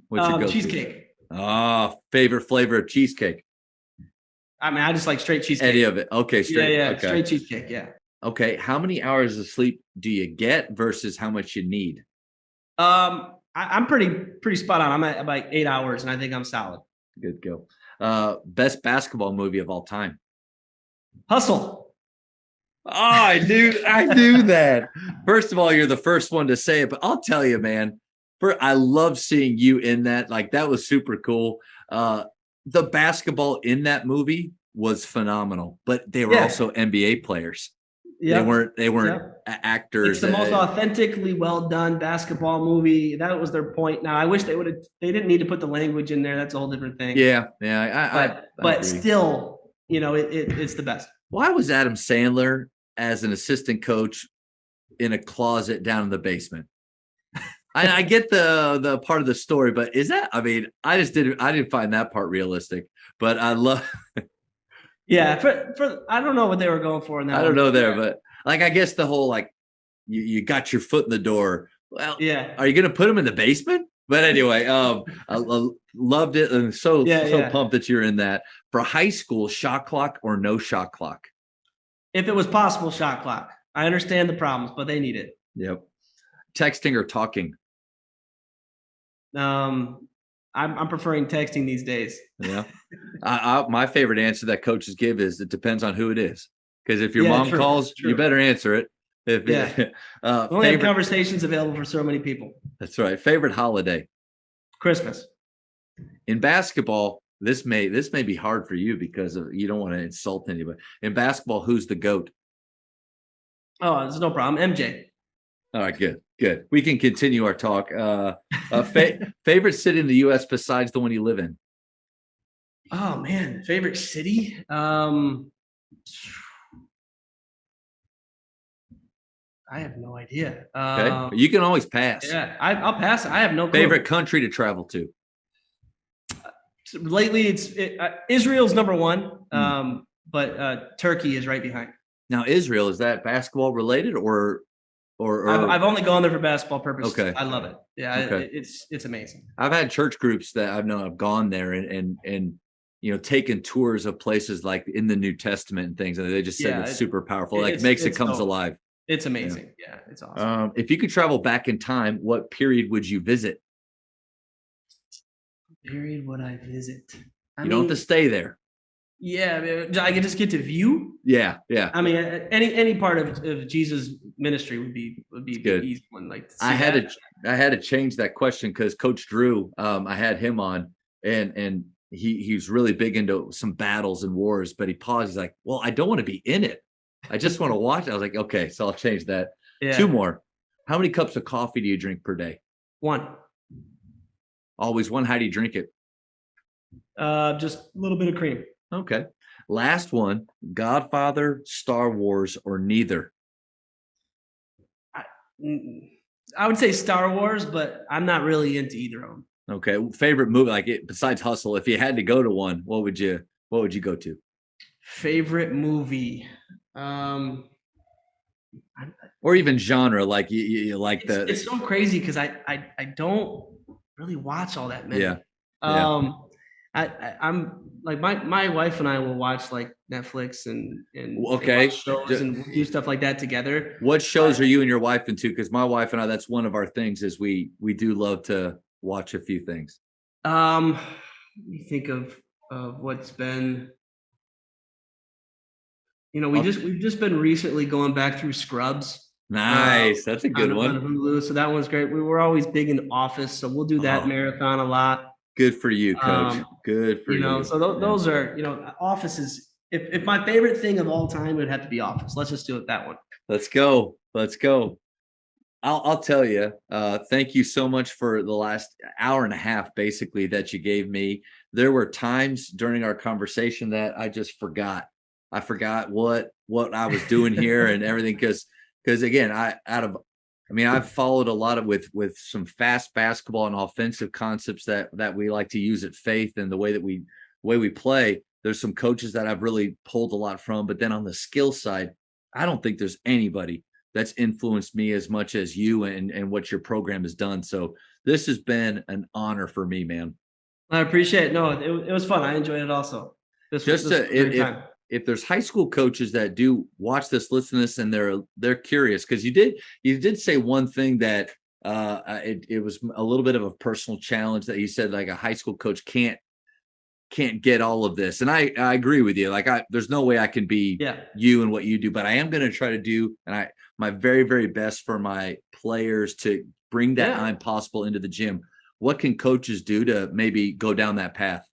What's your go-to? Cheesecake. Oh, favorite flavor of cheesecake? I just like straight cheesecake. Any of it. Okay. Straight. Yeah. Okay. Straight cheesecake. Yeah. Okay. How many hours of sleep do you get versus how much you need? I'm pretty spot on. I'm at about 8 hours, and I think I'm solid. Good go. Best basketball movie of all time? Hustle. Oh, I knew that. First of all, you're the first one to say it, but I'll tell you, man, I love seeing you in that. Like, that was super cool. The basketball in that movie was phenomenal, but they were also NBA players. Yeah, they weren't actors. It's the most authentically well done basketball movie. That was their point. Now I wish they didn't need to put the language in there. That's a whole different thing. Yeah. But still, it's the best. Why was Adam Sandler as an assistant coach in a closet down in the basement? I get the part of the story, but is that? I didn't find that part realistic. But I love. Yeah, for I don't know what they were going for in that. I don't know there, but like, I guess the whole, like, you got your foot in the door. Well, yeah. Are you going to put him in the basement? But anyway, I loved it, and so pumped that you're in that. For high school, shot clock or no shot clock? If it was possible, shot clock. I understand the problems, but they need it. Yep. Texting or talking? I'm preferring texting these days. Yeah. My favorite answer that coaches give is it depends on who it is. Because if your mom calls, you better answer it. Only have conversations available for so many people. That's right. Favorite holiday? Christmas. In basketball, this may be hard for you because you don't want to insult anybody. In basketball, who's the GOAT? Oh, there's no problem. MJ. All right, good. We can continue our talk. Favorite city in the U.S. besides the one you live in? Oh man, favorite city? I have no idea. Okay, you can always pass. Yeah, I'll pass. I have no clue. Favorite country to travel to? Lately, it's Israel's number one, but Turkey is right behind. Now, Israel, is that basketball related or I've only gone there for basketball purposes. Okay. I love it. Yeah, okay. It's amazing. I've had church groups that I've known have gone there and taken tours of places like in the New Testament and things, and they just said it's super powerful. Like makes it comes alive. It's amazing. Yeah, it's awesome. If you could travel back in time, what period would you visit? Period would I visit? You don't have to stay there. Yeah, I could just get to view. Yeah. I mean, any part of Jesus' ministry would be good. The easy one. Like I had to change that question because Coach Drew, I had him on, and he's really big into some battles and wars, but he paused. He's like, "Well, I don't want to be in it. I just want to watch." I was like, "Okay, so I'll change that." Yeah. 2 more. How many cups of coffee do you drink per day? 1. Always 1. How do you drink it? Just a little bit of cream. Okay. Last one, Godfather, Star Wars, or neither? I would say Star Wars, but I'm not really into either of them. Okay. Favorite movie, besides Hustle, if you had to go to one, what would you go to? Favorite movie? Or even genre, like you like it's so crazy because I don't really watch all that many. Yeah. I'm like my wife and I will watch like Netflix and shows and do stuff like that together. What shows are you and your wife into? Because my wife and I, that's one of our things is we do love to watch a few things. Let me think of what's been. We've just been recently going back through Scrubs. Nice, that's a good one. On Hulu, so that one's great. We were always big in Office, so we'll do that marathon a lot. Good for you, Coach. Good for you. So those are, Office is, if my favorite thing of all time, it would have to be Office. Let's just do it that one. Let's go. I'll tell you, thank you so much for the last hour and a half, basically, that you gave me. There were times during our conversation that I just forgot. I forgot what I was doing here and everything. Because again, I've followed a lot of with some fast basketball and offensive concepts that we like to use at Faith and the way we play. There's some coaches that I've really pulled a lot from, but then on the skill side, I don't think there's anybody that's influenced me as much as you and what your program has done. So this has been an honor for me, man. I appreciate it. No, it was fun. I enjoyed it also. If there's high school coaches that do watch this, listen to this, and they're curious, because you did say one thing that it was a little bit of a personal challenge that you said, like a high school coach can't get all of this, and I agree with you. Like there's no way I can be you and what you do, but I am going to try to do my very, very best for my players to bring that I'm possible into the gym. What can coaches do to maybe go down that path?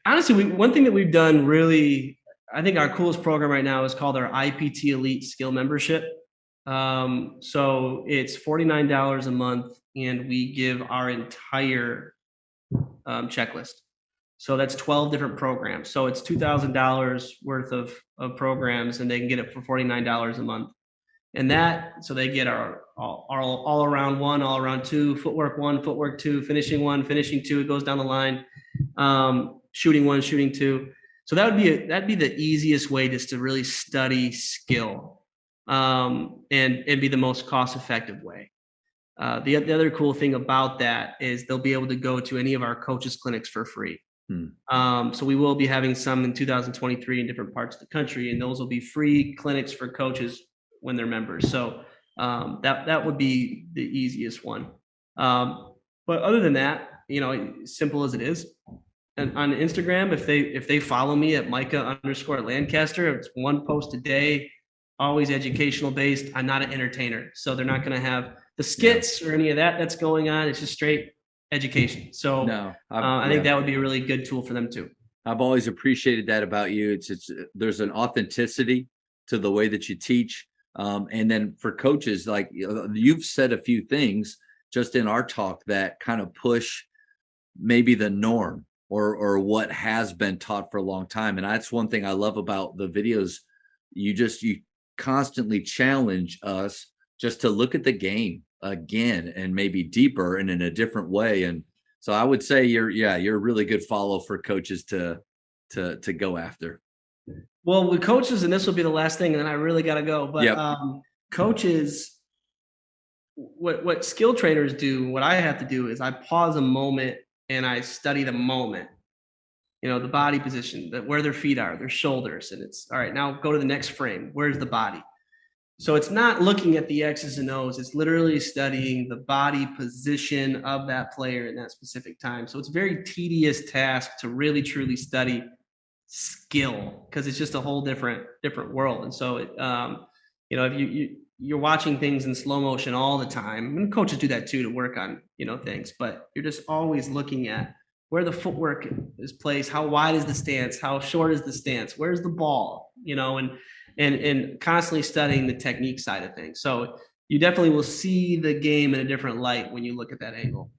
Honestly, one thing that we've done really, I think our coolest program right now is called our IPT Elite Skill Membership. So it's $49 a month, and we give our entire checklist. So that's 12 different programs. So it's $2,000 worth of programs, and they can get it for $49 a month. And so they get our all around 1, all around 2, footwork 1, footwork 2, finishing 1, finishing 2. It goes down the line. Shooting 1, shooting 2. So that'd be the easiest way just to really study skill, and be the most cost effective way. The other cool thing about that is they'll be able to go to any of our coaches clinics for free. So we will be having some in 2023 in different parts of the country, and those will be free clinics for coaches when they're members. So that would be the easiest one. But other than that, simple as it is. And on Instagram, if they follow me at Micah _Lancaster, it's 1 post a day, always educational based. I'm not an entertainer, so they're not going to have the skits or any of that that's going on. It's just straight education. So I think that would be a really good tool for them too. I've always appreciated that about you. It's there's an authenticity to the way that you teach. And then for coaches, like you've said a few things just in our talk that kind of push maybe the norm or what has been taught for a long time. And that's one thing I love about the videos. You constantly challenge us just to look at the game again and maybe deeper and in a different way. And so I would say you're a really good follow for coaches to go after. Well, with coaches, and this will be the last thing, and then I really got to go. But coaches, what skill trainers do, what I have to do is I pause a moment and I study the moment. The body position, where their feet are, their shoulders, and it's all right. Now go to the next frame. Where's the body? So it's not looking at the X's and O's. It's literally studying the body position of that player in that specific time. So it's a very tedious task to really truly study skill because it's just a whole different world. And so if you're watching things in slow motion all the time, and coaches do that too to work on things, but you're just always looking at where the footwork is placed, how wide is the stance, how short is the stance, where's the ball, and constantly studying the technique side of things. So you definitely will see the game in a different light when you look at that angle.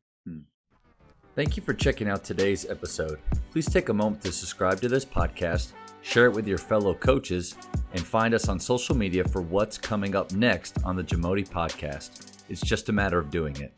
Thank you for checking out today's episode. Please take a moment to subscribe to this podcast, share it with your fellow coaches, and find us on social media for what's coming up next on the Jamodi Podcast. It's just a matter of doing it.